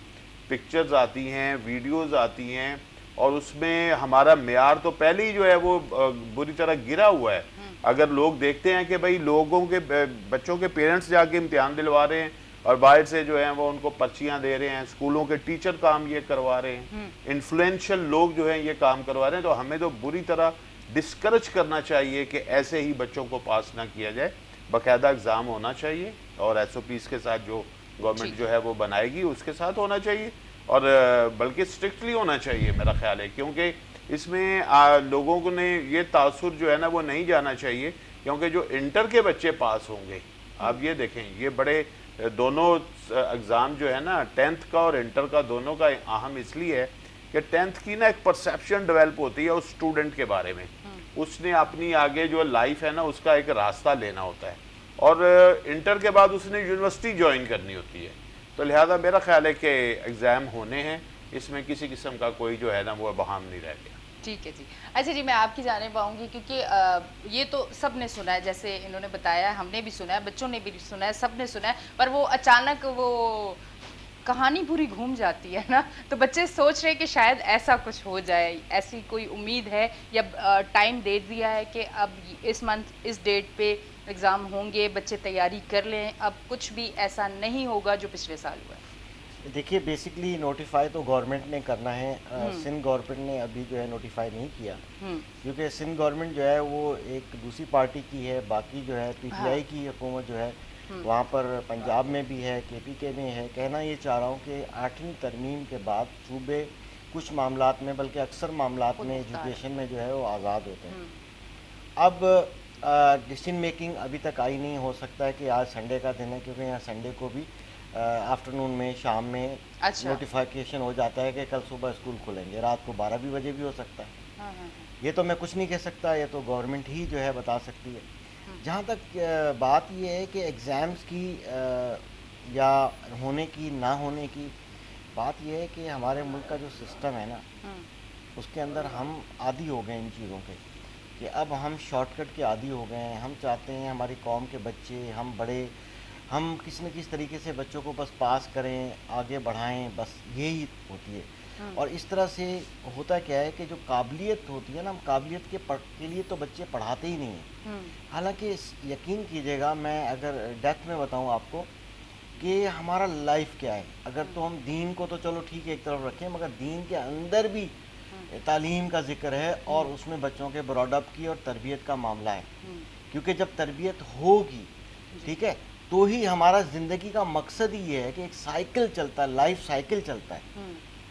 पिक्चर्स आती हैं, वीडियोस आती हैं, और उसमें हमारा मेयार तो पहले ही जो है वो बुरी तरह गिरा हुआ है। अगर लोग देखते हैं कि भाई लोगों के बच्चों के पेरेंट्स जाके इम्तिहान दिलवा रहे हैं और बाहर से जो है वो उनको पर्चियां दे रहे हैं, स्कूलों के टीचर काम ये करवा रहे हैं, इन्फ्लुएंशियल लोग जो हैं ये काम करवा रहे हैं, तो हमें तो बुरी तरह डिस्करेज करना चाहिए कि ऐसे ही बच्चों को पास ना किया जाए। बाकायदा एग्ज़ाम होना चाहिए और SOPs के साथ जो गवर्नमेंट जो है वो बनाएगी उसके साथ होना चाहिए, और बल्कि स्ट्रिक्टली होना चाहिए मेरा ख्याल है, क्योंकि इसमें लोगों को ने ये तासुर जो है ना वो नहीं जाना चाहिए, क्योंकि जो इंटर के बच्चे पास होंगे, आप ये देखें ये बड़े दोनों एग्ज़ाम जो है ना 10th का और इंटर का दोनों का अहम इसलिए है कि 10th की ना एक परसेप्शन डेवलप होती है उस स्टूडेंट के बारे में, उसने अपनी आगे जो लाइफ है ना उसका एक रास्ता लेना होता है, और इंटर के बाद उसने यूनिवर्सिटी ज्वाइन करनी होती है। तो लिहाजा मेरा ख्याल है कि एग्ज़ाम होने हैं, इसमें किसी किस्म का कोई जो है ना वो बहाम नहीं रह गया। ठीक है जी। अच्छा जी, मैं आपकी जाने पाऊंगी क्योंकि ये तो सब ने सुना है, जैसे इन्होंने बताया, हमने भी सुना है, बच्चों ने भी सुना है, सब ने सुना है, पर वो अचानक वो कहानी पूरी घूम जाती है ना, तो बच्चे सोच रहे हैं कि शायद ऐसा कुछ हो जाए, ऐसी कोई उम्मीद है या टाइम दे दिया है कि अब इस मंथ इस डेट पे एग्ज़ाम होंगे, बच्चे तैयारी कर लें, अब कुछ भी ऐसा नहीं होगा जो पिछले साल हुआ है। देखिए बेसिकली नोटिफाई तो गवर्नमेंट ने करना है, सिंध गवर्नमेंट ने अभी जो है नोटिफाई नहीं किया, क्योंकि सिंध गवर्नमेंट जो है वो एक दूसरी पार्टी की है। बाकी जो है पीटीआई की हुकूमत जो है वहाँ पर पंजाब में भी है, केपीके में है। कहना ये चाह रहा हूँ कि 8वीं तरमीम के बाद सूबे कुछ मामलात में, बल्कि अक्सर मामलात में एजुकेशन में जो है वो आज़ाद होते हैं। अब डिसीजन मेकिंग अभी तक आई नहीं, हो सकता है कि आज संडे का दिन है, क्योंकि यहाँ संडे को भी आफ्टरनून में, शाम में नोटिफिकेशन हो जाता है कि कल सुबह स्कूल खुलेंगे। रात को 12 भी बजे भी हो सकता है। ये तो मैं कुछ नहीं कह सकता, ये तो गवर्नमेंट ही जो है बता सकती है। जहाँ तक बात ये है कि एग्ज़ाम्स की या होने की ना होने की, बात ये है कि हमारे मुल्क का जो सिस्टम है ना, उसके अंदर हम आदी हो गए इन चीज़ों के, कि अब हम शॉर्टकट के आदी हो गए हैं। हम चाहते हैं हमारी कौम के बच्चे, हम बड़े, हम किसी न किसी तरीके से बच्चों को बस पास करें, आगे बढ़ाएं, बस यही होती है। और इस तरह से होता क्या है कि जो काबिलियत होती है ना, हम काबिलियत के लिए तो बच्चे पढ़ाते ही नहीं हैं। हालांकि यकीन कीजिएगा, मैं अगर डेप्थ में बताऊं आपको कि हमारा लाइफ क्या है, अगर तो हम दीन को तो चलो ठीक है एक तरफ रखें, मगर दीन के अंदर भी तालीम का जिक्र है और उसमें बच्चों के ब्रॉडअप की और तरबियत का मामला है। क्योंकि जब तरबियत होगी, ठीक है, तो ही हमारा ज़िंदगी का मकसद ही ये है कि एक साइकिल चलता है, लाइफ साइकिल चलता है।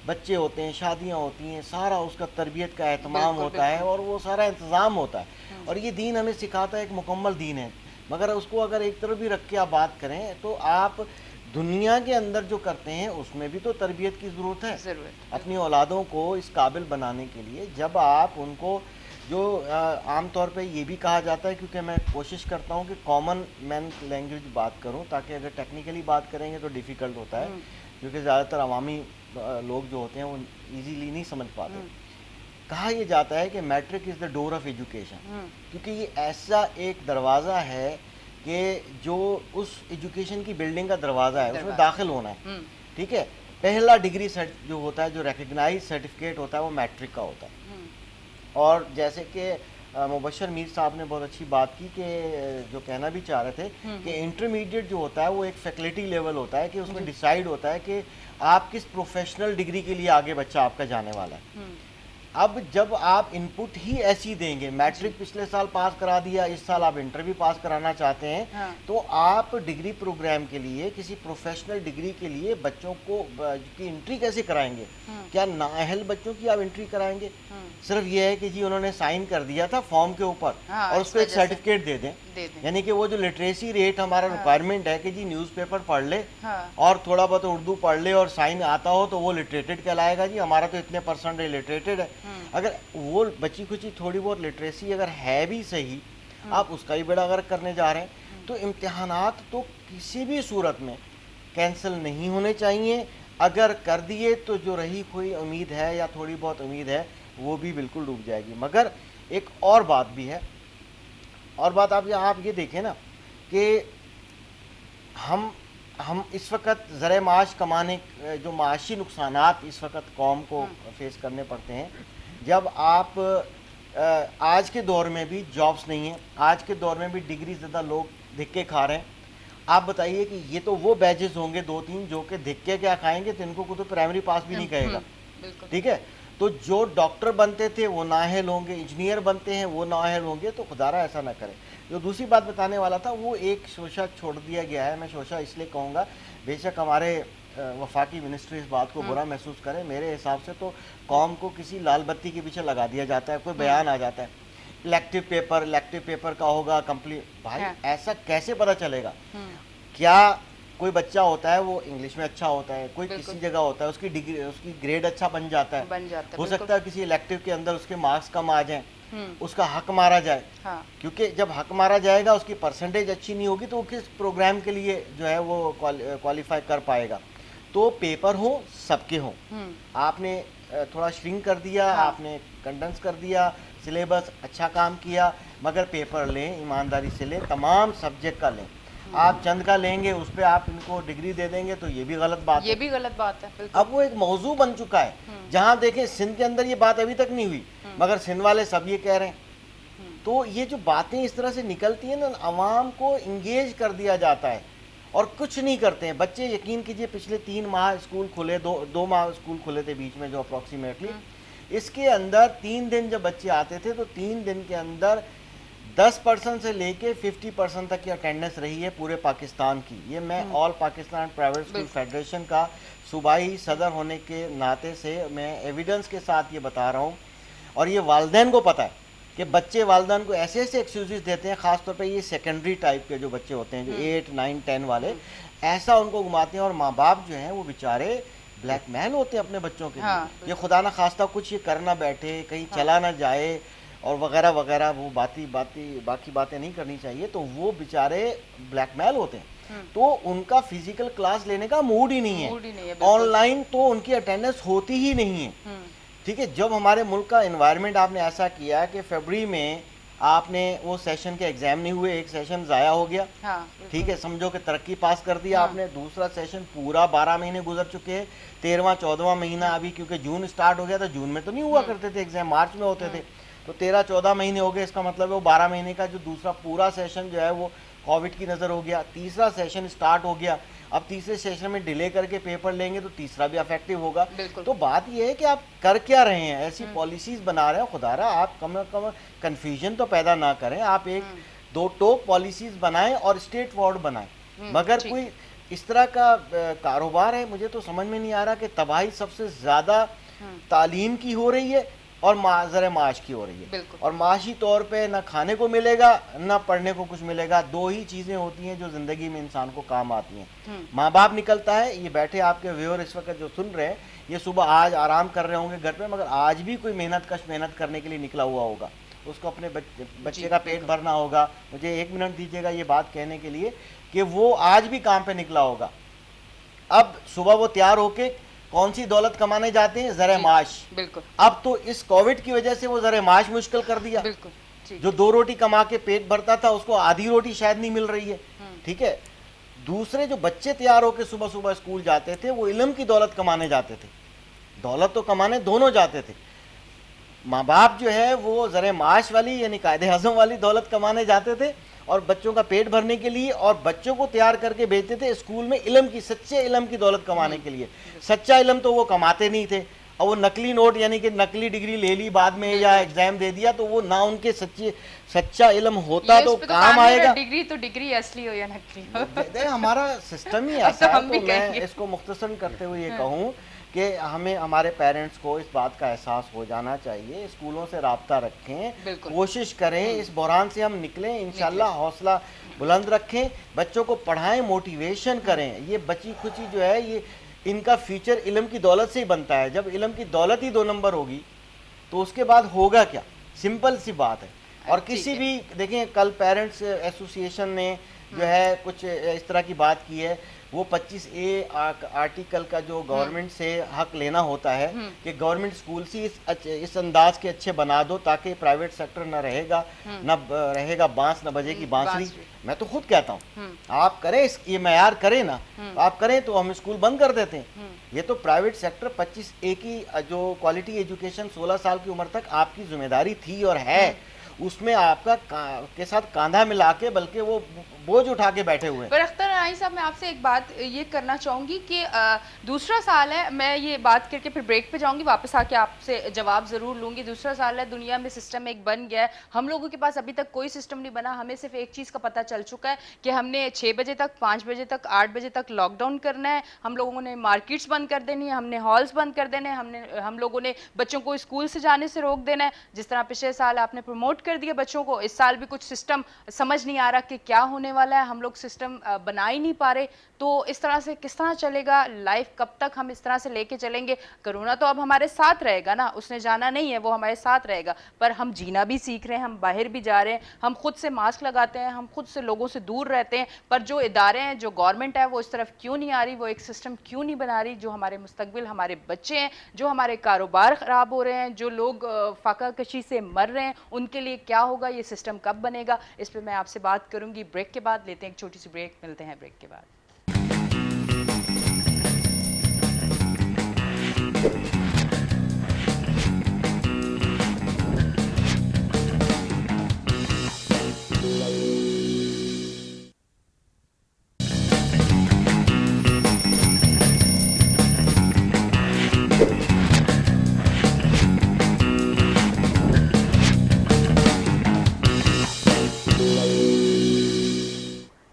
बच्चे होते हैं, शादियां होती हैं, सारा उसका तरबियत का एहतमाम होता है और वो सारा इंतज़ाम होता है। और ये दीन हमें सिखाता है, एक मुकम्मल दीन है। मगर उसको अगर एक तरफ भी रख के आप बात करें तो आप दुनिया के अंदर जो करते हैं उसमें भी तो तरबियत की ज़रूरत है। अपनी औलादों को इस काबिल बनाने के लिए जब आप उनको, जो आम तौर पे ये भी कहा जाता है, क्योंकि मैं कोशिश करता हूँ कि कॉमन मैन लैंग्वेज बात करूँ, ताकि अगर टेक्निकली बात करेंगे तो डिफ़िकल्ट होता है, क्योंकि ज़्यादातर अवामी लोग जो होते हैं वो इजीली नहीं समझ पाते। कहा यह जाता है कि matric is the door of education, क्योंकि ये ऐसा एक दरवाज़ा है कि जो उस एजुकेशन की बिल्डिंग का दरवाज़ा है, उसमें दाखिल होना है। ठीक है, पहला डिग्री जो होता है, जो रिकग्नाइज सर्टिफिकेट होता है, वो मैट्रिक का होता है। और जैसे कि मुबशर मीर साहब ने बहुत अच्छी बात की कि जो कहना भी चाह रहे थे कि इंटरमीडिएट जो होता है वो एक फैकल्टी लेवल होता है, कि उसमें डिसाइड होता है कि आप किस प्रोफेशनल डिग्री के लिए आगे बच्चा आपका जाने वाला है। अब जब आप इनपुट ही ऐसी देंगे, मैट्रिक पिछले साल पास करा दिया, इस साल आप इंटर भी पास कराना चाहते हैं, तो आप डिग्री प्रोग्राम के लिए, किसी प्रोफेशनल डिग्री के लिए बच्चों को की एंट्री कैसे कराएंगे? क्या नाअहल बच्चों की आप एंट्री कराएंगे? सिर्फ ये है कि जी उन्होंने साइन कर दिया था फॉर्म के ऊपर और उसको एक सर्टिफिकेट दे दें। यानी कि वो जो लिटरेसी रेट हमारा रिक्वायरमेंट है कि जी न्यूज़पेपर पढ़ ले और थोड़ा बहुत उर्दू पढ़ ले और साइन आता हो तो वो लिटरेटेड कहलाएगा। जी हमारा तो इतने % लिटरेटेड है। अगर वो बची खुची थोड़ी बहुत लिटरेसी अगर है भी सही, आप उसका ही बेड़ा गर्क करने जा रहे हैं, तो इम्तिहानात तो किसी भी सूरत में कैंसिल नहीं होने चाहिए। अगर कर दिए तो जो रही कोई उम्मीद है या थोड़ी बहुत उम्मीद है वो भी बिल्कुल डूब जाएगी। मगर एक और बात भी है, और बात आप ये देखें ना कि हम इस वक्त ज़र माश कमाने, जो माशी नुकसानात इस वक्त कौम को फेस करने पड़ते हैं, जब आप आज के दौर में भी जॉब्स नहीं हैं, आज के दौर में भी डिग्री ज़्यादा लोग धिक्के खा रहे हैं। आप बताइए कि ये तो वो बैचेस होंगे 2-3 जो कि धिक्के क्या खाएंगे, तो इनको तो प्राइमरी पास भी नहीं कहेगा। ठीक है, तो जो डॉक्टर बनते थे वो नाअहल होंगे, इंजीनियर बनते हैं वो नाअहल होंगे, तो खुदारा ऐसा ना करें। जो दूसरी बात बताने वाला था वो एक शोशा छोड़ दिया गया है। मैं शोशा इसलिए कहूँगा, बेशक हमारे वफाकी मिनिस्ट्री इस बात को बुरा महसूस करे, मेरे हिसाब से तो कौम को किसी लाल बत्ती के पीछे लगा दिया जाता है। कोई बयान आ जाता है इलेक्टिव पेपर का होगा कंप्लीट, भाई ऐसा कैसे पता चलेगा? क्या कोई बच्चा होता है वो इंग्लिश में अच्छा होता है, कोई किसी जगह होता है उसकी डिग्री, उसकी ग्रेड अच्छा बन जाता है, हो सकता है किसी इलेक्टिव के अंदर उसके मार्क्स कम आ जाएं, उसका हक मारा जाए। क्योंकि जब हक मारा जाएगा, उसकी परसेंटेज अच्छी नहीं होगी, तो वो किस प्रोग्राम के लिए जो है वो क्वालिफाई कर पाएगा। तो पेपर हो सबके हों, आपने थोड़ा श्रिंक कर दिया, आपने कंडेंस कर दिया सिलेबस, अच्छा काम किया, मगर पेपर लें, ईमानदारी से लें, तमाम सब्जेक्ट का लें। आप चंद का लेंगे, उस पर आप इनको डिग्री दे देंगे, तो ये भी गलत बात है। ये भी गलत बात है। अब वो एक मौजू बन चुका है, जहाँ देखें सिंध के अंदर ये बात अभी तक नहीं हुई, मगर सिंध वाले सब ये कह रहे हैं। तो ये जो बातें इस तरह से निकलती हैं ना, अवाम को इंगेज कर दिया जाता है। और कुछ नहीं करते हैं बच्चे। यकीन कीजिए पिछले 3 माह स्कूल खुले, दो माह स्कूल खुले थे बीच में जो अप्रॉक्सीमेटली, इसके अंदर 3 दिन जब बच्चे आते थे तो 3 दिन के अंदर 10% से लेके 50% तक की अटेंडेंस रही है पूरे पाकिस्तान की। ये मैं all Pakistan private school federation का सूबाई सदर होने के नाते से मैं एविडेंस के साथ ये बता रहा हूँ। और ये वालिदैन को पता है कि बच्चे वालिदैन को ऐसे ऐसे एक्सक्यूजेस देते हैं, ख़ासतौर पे ये सेकेंडरी टाइप के जो बच्चे होते हैं जो 8, 9, 10 वाले, ऐसा उनको घुमाते हैं। और माँ बाप जो हैं वो बेचारे ब्लैकमेल होते हैं अपने बच्चों के लिए। ये खुदा ना खास्ता कुछ ये कर ना बैठे, कहीं चला ना जाए और वगैरह वगैरह, वो बाकी बातें नहीं करनी चाहिए, तो वो बेचारे ब्लैकमेल होते हैं। तो उनका फिजिकल क्लास लेने का मूड ही नहीं है, ऑनलाइन तो उनकी अटेंडेंस होती ही नहीं है। ठीक है, जब हमारे मुल्क का एनवायरनमेंट आपने ऐसा किया कि फरवरी में आपने वो सेशन के एग्जाम नहीं हुए, एक सेशन ज़ाया हो गया, ठीक है, समझो कि तरक्की पास कर दिया आपने। दूसरा सेशन पूरा 12 महीने गुजर चुके हैं, 13वां 14वां महीना अभी, क्योंकि जून स्टार्ट हो गया था, जून में तो नहीं हुआ करते थे एग्जाम, मार्च में होते थे, तो 13-14 महीने हो गए। इसका मतलब है वो 12 महीने का जो दूसरा पूरा सेशन जो है वो कोविड की नज़र हो गया। तीसरा सेशन स्टार्ट हो गया, अब तीसरे सेशन में डिले करके पेपर लेंगे तो तीसरा भी अफेक्टिव होगा। तो बात यह है कि आप कर क्या रहे हैं, ऐसी पॉलिसीज बना रहे हैं, खुदारा आप कम से कम कंफ्यूजन तो पैदा ना करें। आप एक दो टोक पॉलिसीज बनाएं और स्ट्रेट फॉरवर्ड बनाएं, मगर कोई इस तरह का कारोबार है, मुझे तो समझ में नहीं आ रहा कि तबाही सबसे ज़्यादा तालीम की हो रही है और ज़रा माश की हो रही है। और माशी तौर पे ना खाने को मिलेगा ना पढ़ने को कुछ मिलेगा। 2 ही चीज़ें होती हैं जो ज़िंदगी में इंसान को काम आती हैं। माँ बाप निकलता है, ये बैठे आपके व्यूअर इस वक्त जो सुन रहे हैं, ये सुबह आज आराम कर रहे होंगे घर पे, मगर आज भी कोई मेहनत करने के लिए निकला हुआ होगा, उसको अपने बच्चे का पेट भरना होगा। मुझे 1 मिनट दीजिएगा ये बात कहने के लिए कि वो आज भी काम पे निकला होगा। अब सुबह वो तैयार होके कौन सी दौलत कमाने जाते हैं, ज़रा माश। बिल्कुल। अब तो इस कोविड की वजह से वो ज़रा माश मुश्किल कर दिया। बिल्कुल। जो 2 रोटी कमा के पेट भरता था उसको आधी रोटी शायद नहीं मिल रही है। ठीक है, दूसरे जो बच्चे तैयार होकर सुबह सुबह स्कूल जाते थे वो इल्म की दौलत कमाने जाते थे, दौलत तो कमाने दोनों जाते थे। माँ बाप जो है वो ज़रा माश वाली यानी कायदे आज़म वाली दौलत कमाने जाते थे और बच्चों का पेट भरने के लिए, और बच्चों को तैयार करके भेजते थे स्कूल में इल्म की, सच्चे इल्म की दौलत कमाने के लिए। सच्चा इल्म तो वो कमाते नहीं थे, और वो नकली नोट यानी कि नकली डिग्री ले ली बाद में या एग्जाम दे दिया, तो वो ना उनके सच्चा इल्म होता तो काम आएगा। डिग्री तो डिग्री असली हो या नकली हो, हमारा सिस्टम ही ऐसा है। तो मैं इसको मुख्तसर करते हुए ये कहूँ कि हमें हमारे पेरेंट्स को इस बात का एहसास हो जाना चाहिए, स्कूलों से राब्ता रखें, कोशिश करें इस बहरान से हम निकलें, इंशाल्लाह हौसला बुलंद रखें, बच्चों को पढ़ाएं, मोटिवेशन करें। ये बची खुची जो है ये इनका फ्यूचर इल्म की दौलत से ही बनता है। जब इल्म की दौलत ही 2 नंबर होगी तो उसके बाद होगा क्या, सिंपल सी बात है। और किसी भी देखें, कल पेरेंट्स एसोसिएशन ने जो है कुछ इस तरह की बात की है, वो 25A आर्टिकल का जो गवर्नमेंट से हक लेना होता है कि गवर्नमेंट स्कूल से इस अंदाज के अच्छे बना दो ताकि प्राइवेट सेक्टर न रहेगा बांस न बजेगी बांसुरी। मैं तो खुद कहता हूँ आप करें, ये मयार करें ना, आप करें तो हम स्कूल बंद कर देते हैं। ये तो प्राइवेट सेक्टर 25A की जो क्वालिटी एजुकेशन 16 साल की उम्र तक आपकी जिम्मेदारी थी और है, उसमें आपका के साथ कांधा मिला के बल्कि वो बोझ उठा के बैठे हुए। पर अख्तर राही साहब, मैं आपसे एक बात ये करना चाहूँगी कि दूसरा साल है, मैं ये बात करके फिर ब्रेक पे जाऊँगी, वापस आके आपसे जवाब ज़रूर लूँगी। दूसरा साल है, दुनिया में सिस्टम एक बन गया है, हम लोगों के पास अभी तक कोई सिस्टम नहीं बना। हमें सिर्फ एक चीज़ का पता चल चुका है कि हमने 6 बजे तक, 5 बजे तक, 8 बजे तक लॉकडाउन करना है, हम लोगों ने मार्केट्स बंद कर देनी है, हमने हॉल्स बंद कर देने हैं, हम लोगों ने बच्चों को स्कूल से जाने से रोक देना है। जिस तरह पिछले साल आपने प्रमोट कर दिया बच्चों को, इस साल भी कुछ सिस्टम समझ नहीं आ रहा कि क्या होने वाला है, हम लोग सिस्टम बना ही नहीं पा रहे। तो इस तरह से किस तरह चलेगा लाइफ, कब तक हम इस तरह से लेके चलेंगे? कोरोना तो अब हमारे साथ रहेगा ना, उसने जाना नहीं है, वो हमारे साथ रहेगा, पर हम जीना भी सीख रहे हैं, हम बाहर भी जा रहे हैं, हम खुद से मास्क लगाते हैं, हम खुद से लोगों से दूर रहते हैं। पर जो इदारे हैं, जो गवर्नमेंट है, वो इस तरफ क्यों नहीं आ रही, वो एक सिस्टम क्यों नहीं बना रही? जो हमारे मुस्तकबिल, हमारे बच्चे हैं, जो हमारे कारोबार ख़राब हो रहे हैं, जो लोग फाका कशी से मर रहे हैं, उनके लिए क्या होगा, ये सिस्टम कब बनेगा? इस पर मैं आपसे बात करूंगी ब्रेक के बाद। लेते हैं एक छोटी सी ब्रेक, मिलते हैं ब्रेक के बाद।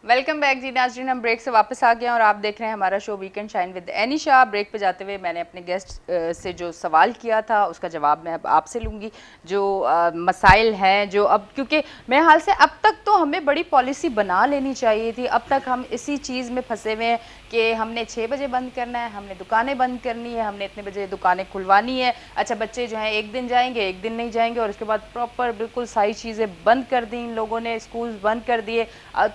वेलकम बैक जी नाज़रीन, हम ब्रेक से वापस आ गए हैं और आप देख रहे हैं हमारा show weekend shine with Anisha. Break पे जाते हुए मैंने अपने गेस्ट से जो सवाल किया था उसका जवाब मैं अब आपसे लूँगी। जो मसाइल हैं जो अब, क्योंकि मेरे हाल से अब तक तो हमें बड़ी पॉलिसी बना लेनी चाहिए थी, अब तक हम इसी चीज़ में फंसे हुए हैं कि हमने 6 बजे बंद करना है, हमने दुकानें बंद करनी है, हमने इतने बजे दुकानें खुलवानी है। अच्छा, बच्चे जो हैं एक दिन जाएंगे एक दिन नहीं जाएंगे और उसके बाद प्रॉपर बिल्कुल सारी चीज़ें बंद कर दी इन लोगों ने, स्कूल बंद कर दिए।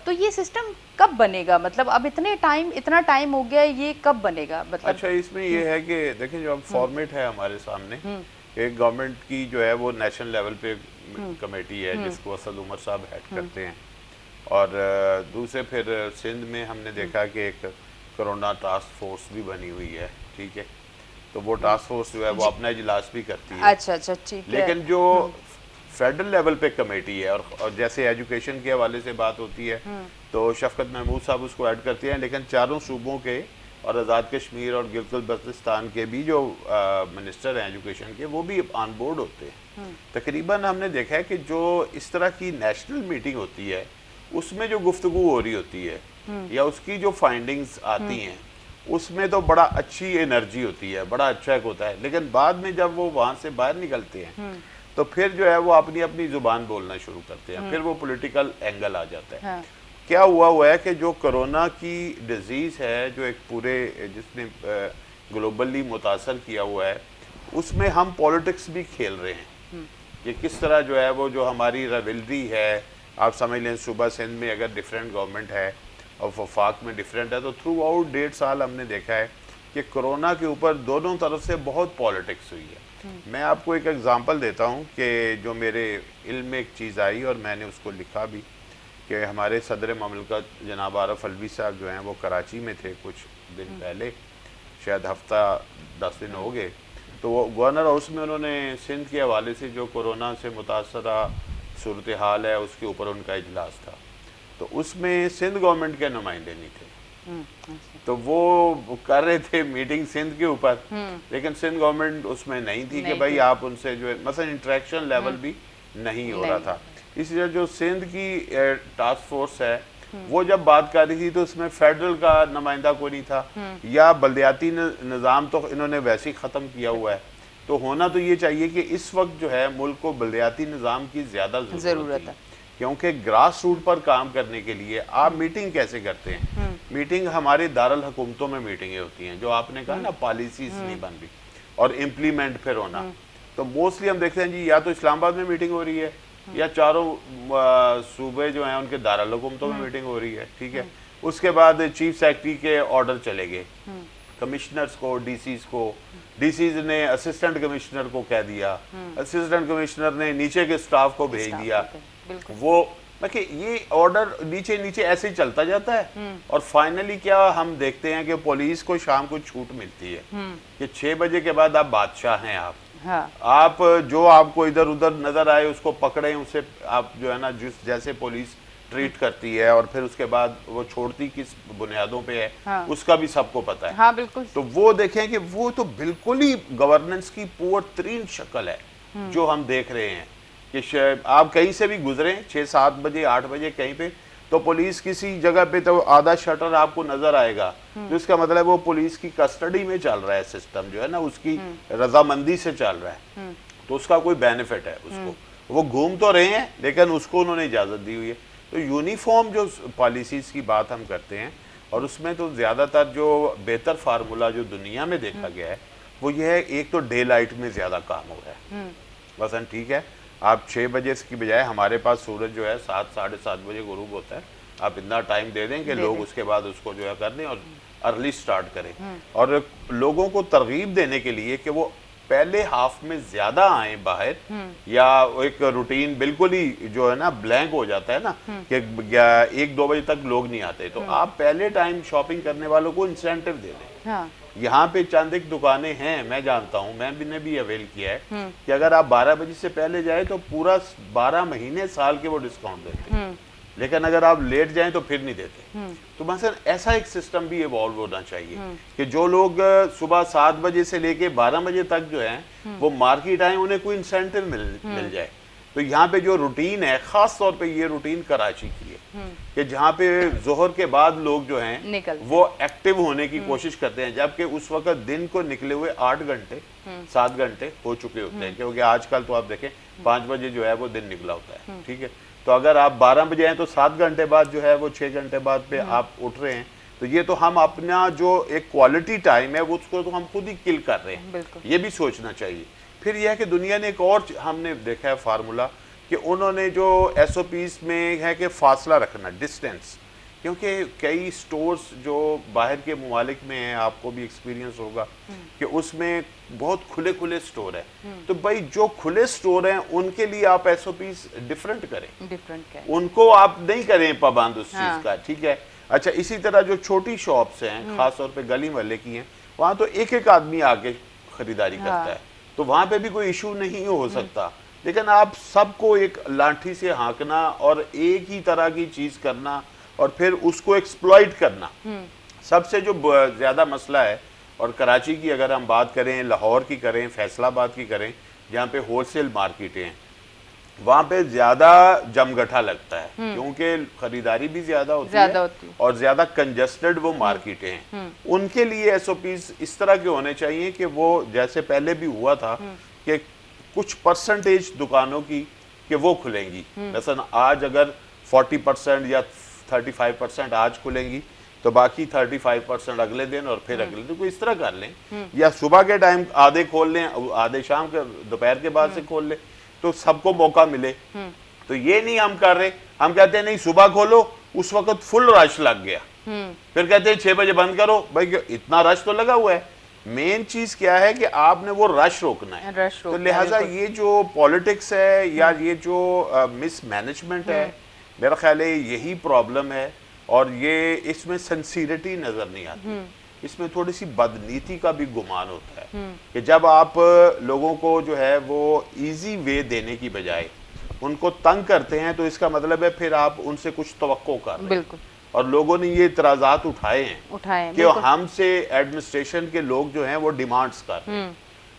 तो ये सिस्टम कब बनेगा? मतलब अब इतना टाइम हो गया है, ये कब बनेगा? मतलब अच्छा, इसमें ये है कि देखें जो अब फॉर्मेट है हमारे सामने, एक गवर्नमेंट की जो है वो नेशनल लेवल पे कमेटी है जिसको असद उमर साहब हेड करते हैं, और दूसरे फिर सिंध में हमने देखा कि एक कोरोना टास्क फोर्स भी बनी हुई है, ठीक है, तो वो टास्क फोर्स जो है वो अपना इजलास भी करती है। अच्छा, ठीक है। लेकिन जो फेडरल लेवल पे कमेटी है और जैसे एजुकेशन के हवाले से बात होती है तो शफकत महमूद साहब उसको ऐड करते हैं, लेकिन चारों सूबों के और आज़ाद कश्मीर और गिलगित बल्तिस्तान के भी जो मिनिस्टर हैं एजुकेशन के, वो भी ऑन बोर्ड होते हैं। तकरीबन हमने देखा है कि जो इस तरह की नेशनल मीटिंग होती है उसमें जो गुफ्तगू हो रही होती है या उसकी जो फाइंडिंग्स आती हैं उसमें तो बड़ा अच्छी एनर्जी होती है, बड़ा अच्छा एक होता है, लेकिन बाद में जब वो वहाँ से बाहर निकलते हैं तो फिर जो है वो अपनी अपनी जुबान बोलना शुरू करते हैं, फिर वो पॉलिटिकल एंगल आ जाता है। हाँ। क्या हुआ है कि जो कोरोना की डिजीज़ है जो एक पूरे जिसने ग्लोबली मुतासर किया हुआ है, उसमें हम पॉलिटिक्स भी खेल रहे हैं कि किस तरह जो है वो जो हमारी रेवलरी है, आप समझ लें सुबह सिंध में अगर डिफरेंट गवर्नमेंट है और वफाक में डिफरेंट है, तो थ्रू आउट 1.5 साल हमने देखा है कि कोरोना के ऊपर दोनों तरफ से बहुत पॉलिटिक्स हुई है। मैं आपको एक एग्जांपल देता हूं कि जो मेरे इल्म में एक चीज़ आई और मैंने उसको लिखा भी कि हमारे सदर ममलकत जनाब आरफ अलवी साहब जो हैं वो कराची में थे कुछ दिन पहले, शायद हफ्ता 10 दिन हो गए, तो वो गवर्नर हाउस में उन्होंने सिंध के हवाले से जो कोरोना से मुतासरा सूरत हाल है उसके ऊपर उनका इजलास था, तो उसमें सिंध गवर्नमेंट के नुमाइंदे नहीं थे। तो वो कर रहे थे मीटिंग सिंध के ऊपर, लेकिन सिंध गवर्नमेंट उसमें नहीं थी कि भाई आप उनसे जो है मतलब इंटरेक्शन लेवल भी नहीं हो रहा था। इसलिए जो सिंध की टास्क फोर्स है वो जब बात कर रही थी तो उसमें फेडरल का नुमाइंदा कोई नहीं था, या बल्दियाती निज़ाम तो इन्होंने वैसे ही ख़त्म किया हुआ है। तो होना तो ये चाहिए कि इस वक्त जो है मुल्क को बल्दियाती निज़ाम की ज़्यादा ज़रूरत है, क्योंकि ग्रास रूट पर काम करने के लिए आप मीटिंग कैसे करते हैं? मीटिंग हमारे दारुल हुकूमतों में मीटिंगें होती हैं, जो आपने कहा ना पॉलिसीज नहीं बन रही और इम्प्लीमेंट फिर होना, तो मोस्टली हम देखते हैं जी या तो इस्लामाबाद में मीटिंग हो रही है या चारों सूबे जो हैं उनके दारुल हुकूमतों में मीटिंग हो रही है, ठीक है। उसके बाद चीफ सेक्रेटरी के ऑर्डर चले गए कमिश्नर्स को, डीसीज ने असिस्टेंट कमिश्नर को कह दिया, असिस्टेंट कमिश्नर ने नीचे के स्टाफ को भेज दिया, वो देखिए ये ऑर्डर नीचे नीचे ऐसे ही चलता जाता है। और फाइनली क्या हम देखते हैं कि पुलिस को शाम को छूट मिलती है कि 6 बजे के बाद आप बादशाह हैं, आप जो आपको इधर उधर नजर आए उसको पकड़े, उसे आप जो है ना जिस जैसे पुलिस ट्रीट करती है और फिर उसके बाद वो छोड़ती किस बुनियादों पे है उसका भी सबको पता है। हाँ, बिल्कुल। तो वो देखें कि वो तो बिल्कुल ही गवर्नेंस की पुअर तरीन शक्ल है जो हम देख रहे हैं कि आप कहीं से भी गुजरे 6-7 बजे 8 बजे कहीं पे, तो पुलिस किसी जगह पे तो आधा शटर आपको नजर आएगा, तो इसका मतलब वो पुलिस की कस्टडी में चल रहा है सिस्टम जो है ना, उसकी रजामंदी से चल रहा है, तो उसका कोई बेनिफिट है उसको, वो घूम तो रहे हैं लेकिन उसको उन्होंने इजाजत दी हुई है। तो यूनिफॉर्म जो पॉलिसीज की बात हम करते हैं और उसमें तो ज्यादातर जो बेहतर फार्मूला जो दुनिया में देखा गया है वो ये है, एक तो डे लाइट में ज्यादा काम हो रहा है, बस ठीक है, आप 6 बजे की बजाय हमारे पास सूरज जो है 7 साढ़े 7 बजे गुरूब होता है, आप इतना टाइम दे दें कि लोग उसके बाद उसको जो है कर दें और अर्ली स्टार्ट करें, और लोगों को तरगीब देने के लिए कि वो पहले हाफ में ज्यादा आए बाहर, या एक रूटीन बिल्कुल ही जो है ना ब्लैंक हो जाता है ना कि 1-2 बजे तक लोग नहीं आते, तो आप पहले टाइम शॉपिंग करने वालों को इंसेंटिव दे दें। यहाँ पे चंद एक दुकानें हैं, मैं जानता हूँ, मैंने भी अवेल किया है कि अगर आप 12 बजे से पहले जाए तो पूरा 12 महीने साल के वो डिस्काउंट देते हैं, लेकिन अगर आप लेट जाएं तो फिर नहीं देते। तो मसलन ऐसा एक सिस्टम भी इवॉल्व होना चाहिए कि जो लोग सुबह 7 बजे से लेके 12 बजे तक जो है वो मार्केट आए, उन्हें कोई इंसेंटिव मिल जाए, तो यहाँ पे जो रूटीन है, खास तौर पे ये रूटीन कराची की है कि जहाँ पे जोहर के बाद लोग जो हैं वो एक्टिव होने की कोशिश करते हैं, जबकि उस वक्त दिन को निकले हुए 8 घंटे 7 घंटे हो चुके होते हैं, क्योंकि आजकल तो आप देखें 5 बजे जो है वो दिन निकला होता है, ठीक है। तो अगर आप 12 बजे हैं तो 7 घंटे बाद जो है वो 6 घंटे बाद पे आप उठ रहे हैं, तो ये तो हम अपना जो एक क्वालिटी टाइम है वो उसको तो हम खुद ही किल कर रहे हैं, ये भी सोचना चाहिए। फिर यह है कि दुनिया ने एक और हमने देखा है फार्मूला कि उन्होंने जो SOPs में है कि फासला रखना, डिस्टेंस, क्योंकि कई स्टोर्स जो बाहर के ममालिक में हैं, आपको भी एक्सपीरियंस होगा कि उसमें बहुत खुले खुले स्टोर है, तो भाई जो खुले स्टोर हैं उनके लिए आप SOPs डिफरेंट करें, उनको आप नहीं करें पाबंद उस चीज़ का, ठीक है। अच्छा, इसी तरह जो छोटी शॉप्स हैं, खास तौर पे गली मोहल्ले की हैं, वहाँ तो एक एक आदमी आके खरीदारी करता है, तो वहाँ पे भी कोई इशू नहीं हो सकता। लेकिन आप सबको एक लाठी से हाँकना और एक ही तरह की चीज़ करना और फिर उसको एक्सप्लॉइट करना, सबसे जो ज़्यादा मसला है। और कराची की अगर हम बात करें, लाहौर की करें, फैसलाबाद की करें, जहाँ पे होलसेल मार्केटें हैं, वहाँ पे ज़्यादा जमगठा लगता है, क्योंकि खरीदारी भी ज़्यादा होती है और ज़्यादा कंजस्टेड वो मार्केटें हैं। उनके लिए SOPs इस तरह के होने चाहिए कि वो जैसे पहले भी हुआ था कि कुछ परसेंटेज दुकानों की कि वो खुलेंगी, मसलन आज अगर 40% या 35% आज खुलेंगी तो बाकी 35% अगले दिन और फिर अगले दिन, कोई इस तरह कर लें, या सुबह के टाइम आधे खोल लें, आधे शाम के दोपहर के बाद से खोल लें, तो सबको मौका मिले। तो ये नहीं हम कर रहे, हम कहते हैं नहीं सुबह खोलो, उस वक्त फुल रश लग गया, फिर कहते हैं 6 बजे बंद करो। भाई इतना रश तो लगा हुआ है, मेन चीज क्या है कि आपने वो रश रोकना है। तो लिहाजा ये जो पॉलिटिक्स है या ये जो मिसमैनेजमेंट है, मेरा ख्याल है यही प्रॉब्लम है, और ये इसमें सिंसियरिटी नजर नहीं आती, इसमें थोड़ी सी बदनीति का भी गुमान होता है कि जब आप लोगों को जो है वो इजी वे देने की बजाय उनको तंग करते हैं, तो इसका मतलब है फिर आप उनसे कुछ तवक्को कर रहे हैं। बिल्कुल। और लोगों ने ये इतराजात उठाए हैं कि हमसे एडमिनिस्ट्रेशन के लोग जो हैं वो डिमांड्स कर रहे हैं,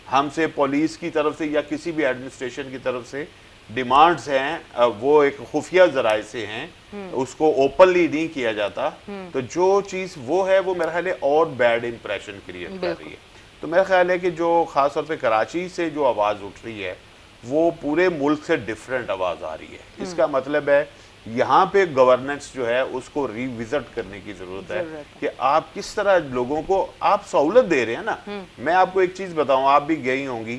हमसे पुलिस की तरफ से या किसी भी एडमिनिस्ट्रेशन की तरफ से डिमांड्स हैं, वो एक खुफिया जराए से हैं, उसको ओपनली नहीं किया जाता, तो जो चीज़ वो है वो मेरा ख्याल है और बैड इंप्रेशन क्रिएट कर रही है। तो मेरा ख्याल है कि जो खास तौर पे कराची से जो आवाज़ उठ रही है वो पूरे मुल्क से डिफरेंट आवाज़ आ रही है। इसका मतलब है यहाँ पे गवर्नेंस जो है उसको रिविजिट करने की जरूरत है कि आप किस तरह लोगों को आप सहूलत दे रहे हैं ना। मैं आपको एक चीज़ बताऊँ, आप भी गई होंगी,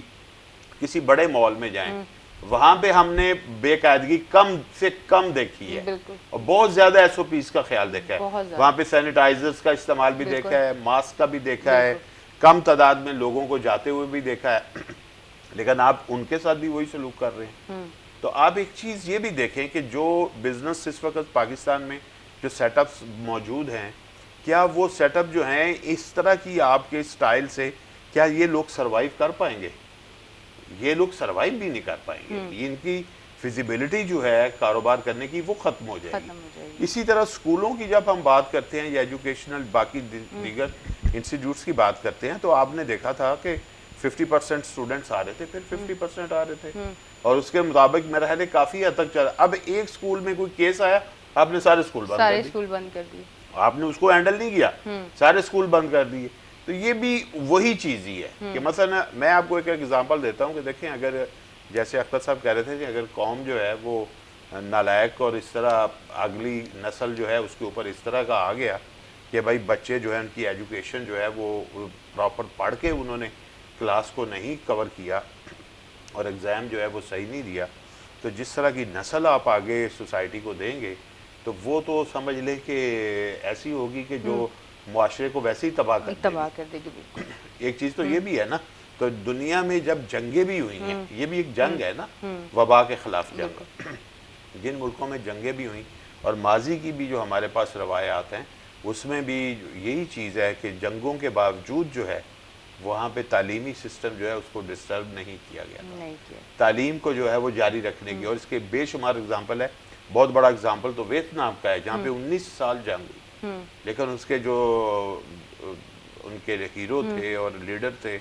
किसी बड़े मॉल में जाएं, वहां पे हमने बेकायदगी कम से कम देखी है और बहुत ज्यादा SOPs का ख्याल देखा है। वहां पे सैनिटाइजर्स का इस्तेमाल भी देखा है, मास्क का भी देखा है, कम तादाद में लोगों को जाते हुए भी देखा है, लेकिन आप उनके साथ भी वही सलूक कर रहे हैं। तो आप एक चीज़ ये भी देखें कि जो बिजनेस इस वक्त पाकिस्तान में जो सेटअप्स मौजूद हैं, क्या वो सेटअप जो हैं इस तरह की आपके स्टाइल से क्या ये लोग सरवाइव कर पाएंगे? ये लोग सरवाइव भी नहीं कर पाएंगे, इनकी फिजिबिलिटी जो है कारोबार करने की वो खत्म हो जाएगी। इसी तरह स्कूलों की जब हम बात करते हैं या एजुकेशनल बाकी दीगर इंस्टीट्यूट्स की बात करते हैं, तो आपने देखा था कि 50% स्टूडेंट्स आ रहे थे, फिर 50% आ रहे थे, और उसके मुताबिक मेरा ख्याल है काफी हद तक चला। अब एक स्कूल में कोई केस आया, आपने सारे स्कूल बंद कर दिए, आपने उसको हैंडल नहीं किया, सारे स्कूल बंद कर दिए। तो ये भी वही चीज़ ही है कि मसलन मैं आपको एक एग्जांपल देता हूँ कि देखें, अगर जैसे अख्तर साहब कह रहे थे कि अगर कौम जो है वो नालायक और इस तरह अगली नस्ल जो है उसके ऊपर इस तरह का आ गया कि भाई बच्चे जो है उनकी एजुकेशन जो है वो प्रॉपर पढ़ के उन्होंने क्लास को नहीं कवर किया और एग्ज़ाम जो है वो सही नहीं दिया, तो जिस तरह की नस्ल आप आगे सोसाइटी को देंगे तो वो तो समझ लें कि ऐसी होगी कि जो मुआशरे को वैसे ही तबाह कर देगी। बिल्कुल। एक चीज़ तो ये भी है ना, तो दुनिया में जब जंगें भी हुई हैं, ये भी एक जंग है ना, वबा के खिलाफ जंग, जिन मुल्कों में जंगें भी हुई और माजी की भी जो हमारे पास रवायात हैं उसमें भी यही चीज़ है कि जंगों के बावजूद जो है वहाँ पे तालीमी सिस्टम जो है उसको डिस्टर्ब नहीं किया गया, तालीम को जो है वो जारी रखने की। और इसके बेशुमार एग्जाम्पल है, बहुत बड़ा एग्जाम्पल तो वियतनाम का है जहाँ पे 19 साल जंग हुई, लेकिन उसके जो उनके हीरो थे और लीडर थे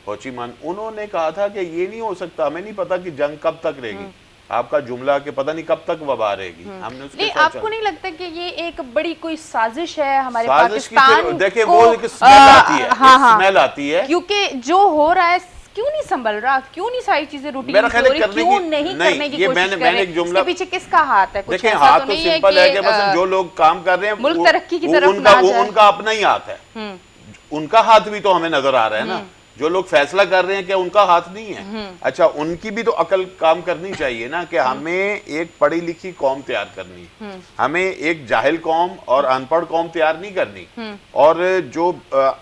हो ची मिन्ह, उन्होंने कहा था कि ये नहीं हो सकता, हमें नहीं पता कि जंग कब तक रहेगी, आपका जुमला कि पता नहीं कब तक वबा रहेगी, हमने उसके नहीं, साथ आपको नहीं लगता कि ये एक बड़ी कोई साजिश है हमारे साजिश पाकिस्तान देखिए को? वो एक स्मेल आती है, हाँ, हाँ, स्मेल आती है, क्योंकि जो हो रहा है क्यों नहीं संभल रहा, क्यों नहीं सारी चीजें रूटीन मेरा ख्याल है क्यों नहीं करने की कोशिश कर रहे हैं? इसके पीछे किसका हाथ है? कुछ देखिए ऐसा हाथ तो तो नहीं है सिंपल है कि बस कि जो लोग काम कर रहे हैं मुल्क तरक्की की तरफ ना जाए। उनका अपना ही हाथ है, उनका हाथ भी तो हमें नजर आ रहा है ना, जो लोग फैसला कर रहे हैं क्या उनका हाथ नहीं है? अच्छा, उनकी भी तो अकल काम करनी चाहिए ना कि हमें एक पढ़ी लिखी कौम तैयार करनी है, हमें एक जाहिल कौम और अनपढ़ कौम तैयार नहीं करनी। और जो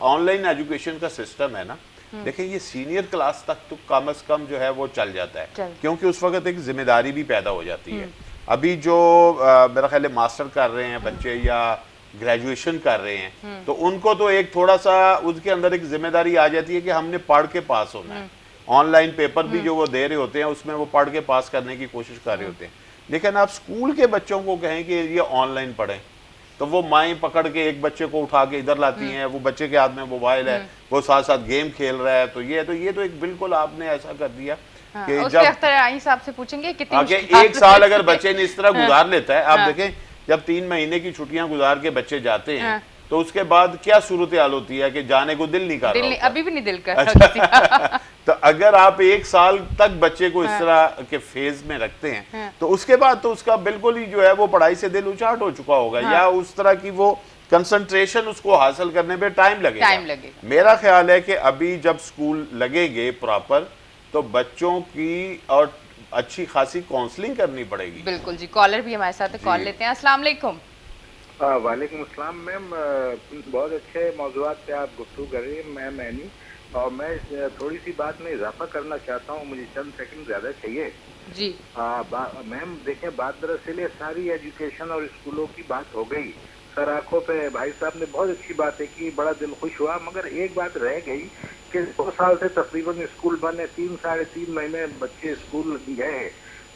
ऑनलाइन एजुकेशन का सिस्टम है ना, देखिए ये सीनियर क्लास तक तो कम से कम जो है वो चल जाता है, क्योंकि उस वक्त एक जिम्मेदारी भी पैदा हो जाती है। अभी जो मेरा ख्याल है मास्टर कर रहे हैं बच्चे या ग्रेजुएशन कर रहे हैं, तो उनको तो एक थोड़ा सा उसके अंदर एक जिम्मेदारी आ जाती है कि हमने पढ़ के पास होना है। ऑनलाइन पेपर भी जो वो दे रहे होते हैं उसमें वो पढ़ के पास करने की कोशिश कर रहे होते हैं, लेकिन आप स्कूल के बच्चों को कहें कि ये ऑनलाइन पढ़ें, तो वो माएँ पकड़ के एक बच्चे को उठा के इधर लाती हैं, वो बच्चे के हाथ में मोबाइल है, वो साथ साथ गेम खेल रहा है, तो ये तो एक बिल्कुल आपने ऐसा कर दिया कि जब साहब से पूछेंगे कितनी आगे एक साल अगर बच्चे ने इस तरह गुजार लेता है, आप देखें जब 3 महीने की छुट्टियां गुजार के बच्चे जाते हैं तो उसके बाद क्या सूरत हाल होती है कि जाने को दिल नहीं कर रहा होता। अभी भी नहीं दिल कर रहा। तो अगर आप 1 साल तक बच्चे को इस तरह के फेज में रखते हैं तो उसके बाद तो उसका बिल्कुल ही जो है वो पढ़ाई से दिल उचाट हो चुका होगा, या उस तरह की वो कंसंट्रेशन उसको हासिल करने में टाइम लगेगा। मेरा ख्याल है कि अभी जब स्कूल लगेंगे प्रॉपर तो बच्चों की और अच्छी खासी काउंसलिंग करनी पड़ेगी। बिल्कुल जी, कॉलर भी हमारे साथ कॉल लेते हैं। अस्सलाम वालेकुम। वालेकुम अस्सलाम मैम, बहुत अच्छे मौजूआत पे आप गुफ्तगू कर रही हैं मैम ऐनी, और मैं थोड़ी सी बात में इजाफा करना चाहता हूँ, मुझे चंद सेकंड ज़्यादा चाहिए जी। मैम देखें, बात दरअसल ये सारी एजुकेशन और स्कूलों की बात हो गई, सर आंखों पे भाई साहब ने बहुत अच्छी बातें की, बड़ा दिल खुश हुआ, मगर एक बात रह गई कि 2 साल से तकरीबन स्कूल बंद है, 3 साढ़े 3 महीने बच्चे स्कूल गए,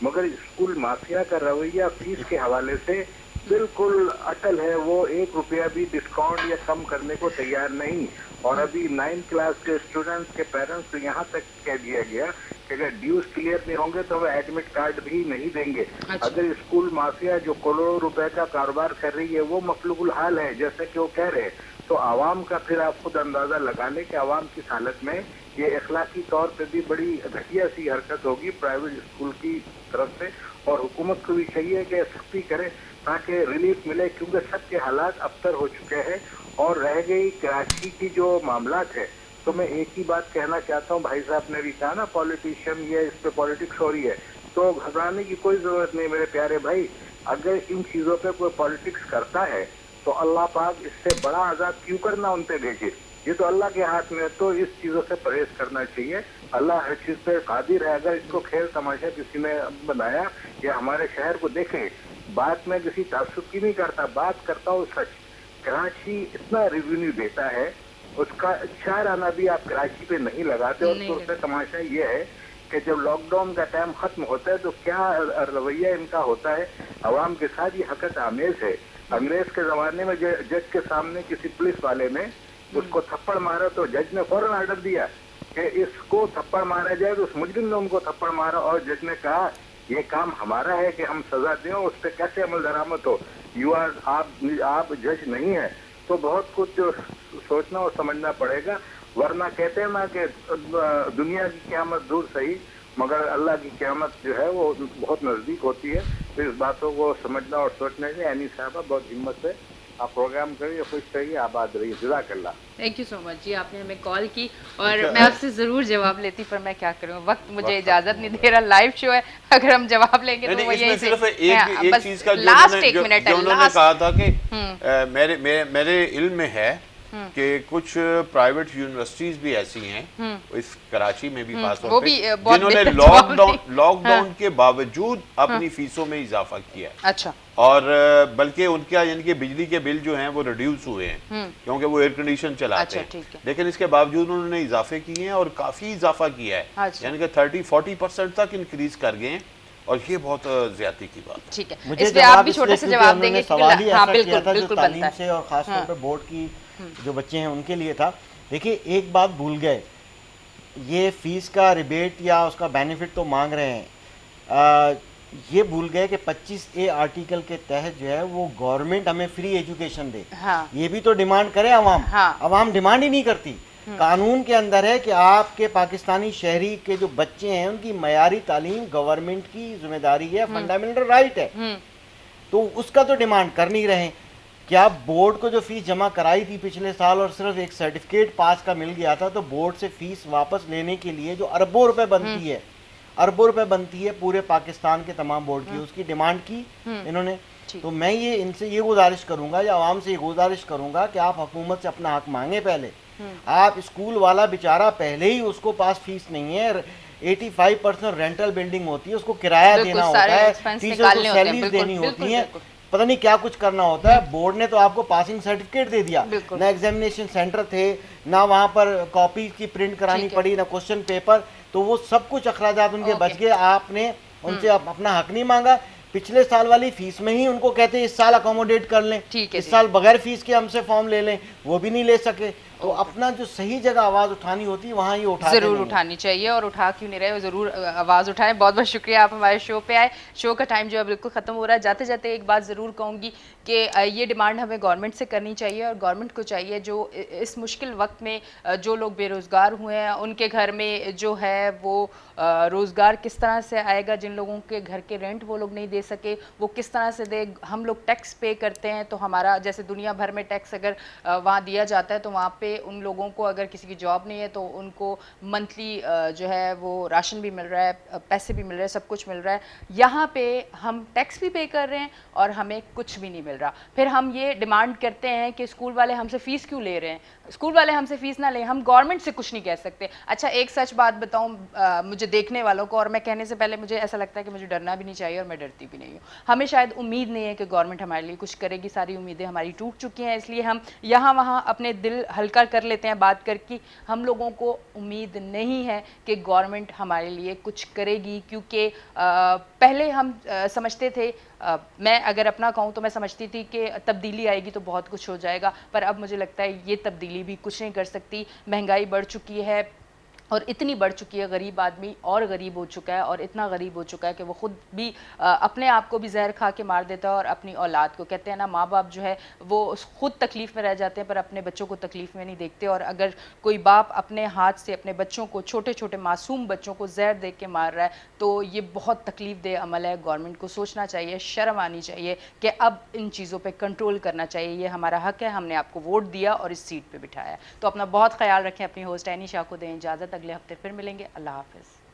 मगर स्कूल माफिया का रवैया फीस के हवाले से बिल्कुल अटल है, वो 1 रुपया भी डिस्काउंट या कम करने को तैयार नहीं। और अभी 9th क्लास के स्टूडेंट्स के पेरेंट्स को यहाँ तक कह दिया गया कि अगर ड्यूज क्लियर नहीं होंगे तो वे एडमिट कार्ड भी नहीं देंगे। अच्छा। अगर स्कूल माफिया जो करोड़ों रुपए का कारोबार कर रही है वो मफलूकुल हाल है जैसे कि वो कह रहे हैं, तो आवाम का फिर आप खुद अंदाजा लगा लें कि आवाम की हालत में ये अखलाकी तौर पे भी बड़ी घटिया सी हरकत होगी प्राइवेट स्कूल की तरफ से, और हुकूमत को भी चाहिए कि सख्ती करे ताकि रिलीफ मिले, क्योंकि सबके हालात अबतर हो चुके हैं। और रह गई कराची की जो मामला है, तो मैं एक ही बात कहना चाहता हूँ, भाई साहब ने भी कहा ना पॉलिटिशियन ये इस पे पॉलिटिक्स हो रही है, तो घबराने की कोई जरूरत नहीं मेरे प्यारे भाई। अगर इन चीजों पे कोई पॉलिटिक्स करता है तो अल्लाह पाक इससे बड़ा अजाब क्यों करना उन पे भेजे, ये तो अल्लाह के हाथ में है, तो इस चीजों से परहेज करना चाहिए। अल्लाह हर चीज पे कादिर है। अगर इसको खेल तमाशा किसी ने बनाया या हमारे शहर को देखे, बात में किसी तासुब की नहीं करता, बात करता हूँ सच। कराची इतना रेवेन्यू देता है, उसका 4 आना भी आप कराची पे नहीं लगाते, और तो उसका तमाशा ये है कि जब लॉकडाउन का टाइम खत्म होता है तो क्या रवैया इनका होता है अवाम के साथ, ये हकत आमेज है। अंग्रेज के जमाने में जज के सामने किसी पुलिस वाले ने उसको थप्पड़ मारा तो जज ने फौरन ऑर्डर दिया कि इसको थप्पड़ मारा जाए, तो उस मुजरिम ने उनको थप्पड़ मारा, और जज ने कहा ये काम हमारा है कि हम सजा दें, उस पर कैसे अमल दरामद हो, आप जज नहीं है। तो बहुत कुछ सोचना और समझना पड़ेगा, वरना कहते हैं ना कि दुनिया की क़यामत दूर सही मगर अल्लाह की क़यामत जो है वो बहुत नज़दीक होती है। तो इस बातों को समझना और सोचने से ऐनी साहबा बहुत हिम्मत से आप प्रोग्राम करिए, खुश रहिए, आबाद रहिए, जज़ाकल्लाह। थैंक यू सो मच जी, आपने हमें कॉल की और मैं आपसे जरूर जवाब लेती, पर मैं क्या करूँ, वक्त मुझे इजाजत नहीं दे रहा, लाइव शो है, अगर हम जवाब लेंगे तो वो यही सिर्फ एक चीज का लास्ट 1 मिनट है, उन्होंने कहा था कि मेरे इल्म में है कि कुछ प्राइवेट यूनिवर्सिटीज भी ऐसी हैं इस कराची में भी खासतौर पे जिन्होंने लॉकडाउन के बावजूद अपनी फीसों में इजाफा किया। अच्छा। और बल्कि उनका यानी कि बिजली के बिल जो हैं वो रिड्यूस हुए हैं क्योंकि वो एयर कंडीशन चलाते हैं, लेकिन इसके बावजूद उन्होंने इजाफे किए हैं और काफी इजाफा किया है, यानी कि 30-40% तक इंक्रीज कर गए हैं, और ये बहुत ज्यादती की बात है। ठीक है, इस पे आप भी छोटे से जवाब देंगे। सवाल ही ऐसा किया था जो तालीम से और खासतौर पे बोर्ड की जो बच्चे हैं उनके लिए था। देखिए एक बात भूल गए, ये फीस का रिबेट या उसका बेनिफिट तो मांग रहे हैं, ये भूल गए कि 25A आर्टिकल के तहत जो है वो गवर्नमेंट हमें फ्री एजुकेशन दे। हाँ। ये भी तो डिमांड करे अवाम। हाँ। अवाम डिमांड ही नहीं करती। कानून के अंदर है कि आपके पाकिस्तानी शहरी के जो बच्चे हैं उनकी मयारी तालीम गवर्नमेंट की जिम्मेदारी है, फंडामेंटल राइट है। तो उसका तो डिमांड कर नहीं रहे। क्या बोर्ड को जो फीस जमा कराई थी पिछले साल और सिर्फ एक सर्टिफिकेट पास का मिल गया था, तो बोर्ड से फीस वापस लेने के लिए जो अरबों रुपए बनती है, अरबों रुपए बनती है पूरे पाकिस्तान के तमाम बोर्ड की, उसकी डिमांड की इन्होंने। तो मैं ये इनसे ये गुजारिश करूंगा या आवाम से ये गुजारिश करूंगा कि आप हुकूमत से अपना हक मांगे पहले। आप स्कूल वाला बेचारा पहले ही उसको पास फीस नहीं है, 85% रेंटल बिल्डिंग होती है, उसको किराया देना होता है, टीचर को सैलरीज देनी होती है, पता नहीं क्या कुछ करना होता है। बोर्ड ने तो आपको पासिंग सर्टिफिकेट दे दिया, ना एग्जामिनेशन सेंटर थे, ना वहाँ पर कॉपी की प्रिंट करानी पड़ी, ना क्वेश्चन पेपर, तो वो सब कुछ अखराजात उनके बच गए। आपने उनसे अपना हक नहीं मांगा। पिछले साल वाली फीस में ही उनको कहते हैं इस साल अकोमोडेट कर लें, इस साल बगैर फीस के हमसे फॉर्म ले लें, वो भी नहीं ले सके। तो अपना जो सही जगह आवाज़ उठानी होती है वहाँ ये ज़रूर उठानी चाहिए, और उठा क्यों नहीं रहे, ज़रूर आवाज़ उठाएं। बहुत बहुत शुक्रिया, आप हमारे शो पे आए। शो का टाइम जो है बिल्कुल ख़त्म हो रहा है। जाते जाते एक बात ज़रूर कहूँगी कि ये डिमांड हमें गवर्नमेंट से करनी चाहिए, और गवर्नमेंट को चाहिए जो इस मुश्किल वक्त में जो लोग बेरोज़गार हुए हैं उनके घर में जो है वो रोज़गार किस तरह से आएगा, जिन लोगों के घर के रेंट वो लोग नहीं दे सके वो किस तरह से दे। हम लोग टैक्स पे करते हैं, तो हमारा जैसे दुनिया भर में टैक्स अगर वहाँ दिया जाता है तो वहाँ पे उन लोगों को अगर किसी की जॉब नहीं है तो उनको मंथली जो है वो राशन भी मिल रहा है, पैसे भी मिल रहे हैं, सब कुछ मिल रहा है। यहाँ पे हम टैक्स भी पे कर रहे हैं और हमें कुछ भी नहीं मिल रहा। फिर हम ये डिमांड करते हैं कि स्कूल वाले हमसे फ़ीस क्यों ले रहे हैं। स्कूल वाले हमसे फ़ीस ना लें, हम गवर्नमेंट से कुछ नहीं कह सकते। अच्छा, एक सच बात बताऊँ मुझे देखने वालों को, और मैं कहने से पहले मुझे ऐसा लगता है कि मुझे डरना भी नहीं चाहिए और मैं डरती भी नहीं हूँ। हमें शायद उम्मीद नहीं है कि गवर्नमेंट हमारे लिए कुछ करेगी, सारी उम्मीदें हमारी टूट चुकी हैं, इसलिए हम यहाँ वहाँ अपने दिल हल्का कर लेते हैं बात करके। हम लोगों को उम्मीद नहीं है कि गवर्नमेंट हमारे लिए कुछ करेगी, क्योंकि पहले हम समझते थे, मैं अगर अपना कहूँ तो मैं समझती थी कि तब्दीली आएगी तो बहुत कुछ हो जाएगा, पर अब मुझे लगता है ये तब्दीली भी कुछ नहीं कर सकती। महंगाई बढ़ चुकी है और इतनी बढ़ चुकी है, गरीब आदमी और गरीब हो चुका है, और इतना गरीब हो चुका है कि वो खुद भी अपने आप को भी जहर खा के मार देता है और अपनी औलाद को। कहते हैं ना, माँ बाप जो है वो खुद तकलीफ़ में रह जाते हैं पर अपने बच्चों को तकलीफ़ में नहीं देखते। और अगर कोई बाप अपने हाथ से अपने बच्चों को, छोटे छोटे मासूम बच्चों को जहर दे के मार रहा है, तो ये बहुत तकलीफ़ दे अमल है। गवर्नमेंट को सोचना चाहिए, शर्म आनी चाहिए कि अब इन चीज़ों पर कंट्रोल करना चाहिए। ये हमारा हक है, हमने आपको वोट दिया और इस सीट पर बिठाया। तो अपना बहुत ख्याल रखें। अपनी होस्ट एनी शाह को दें इजाज़त, अगले हफ्ते फिर मिलेंगे। अल्लाह हाफ़िज़।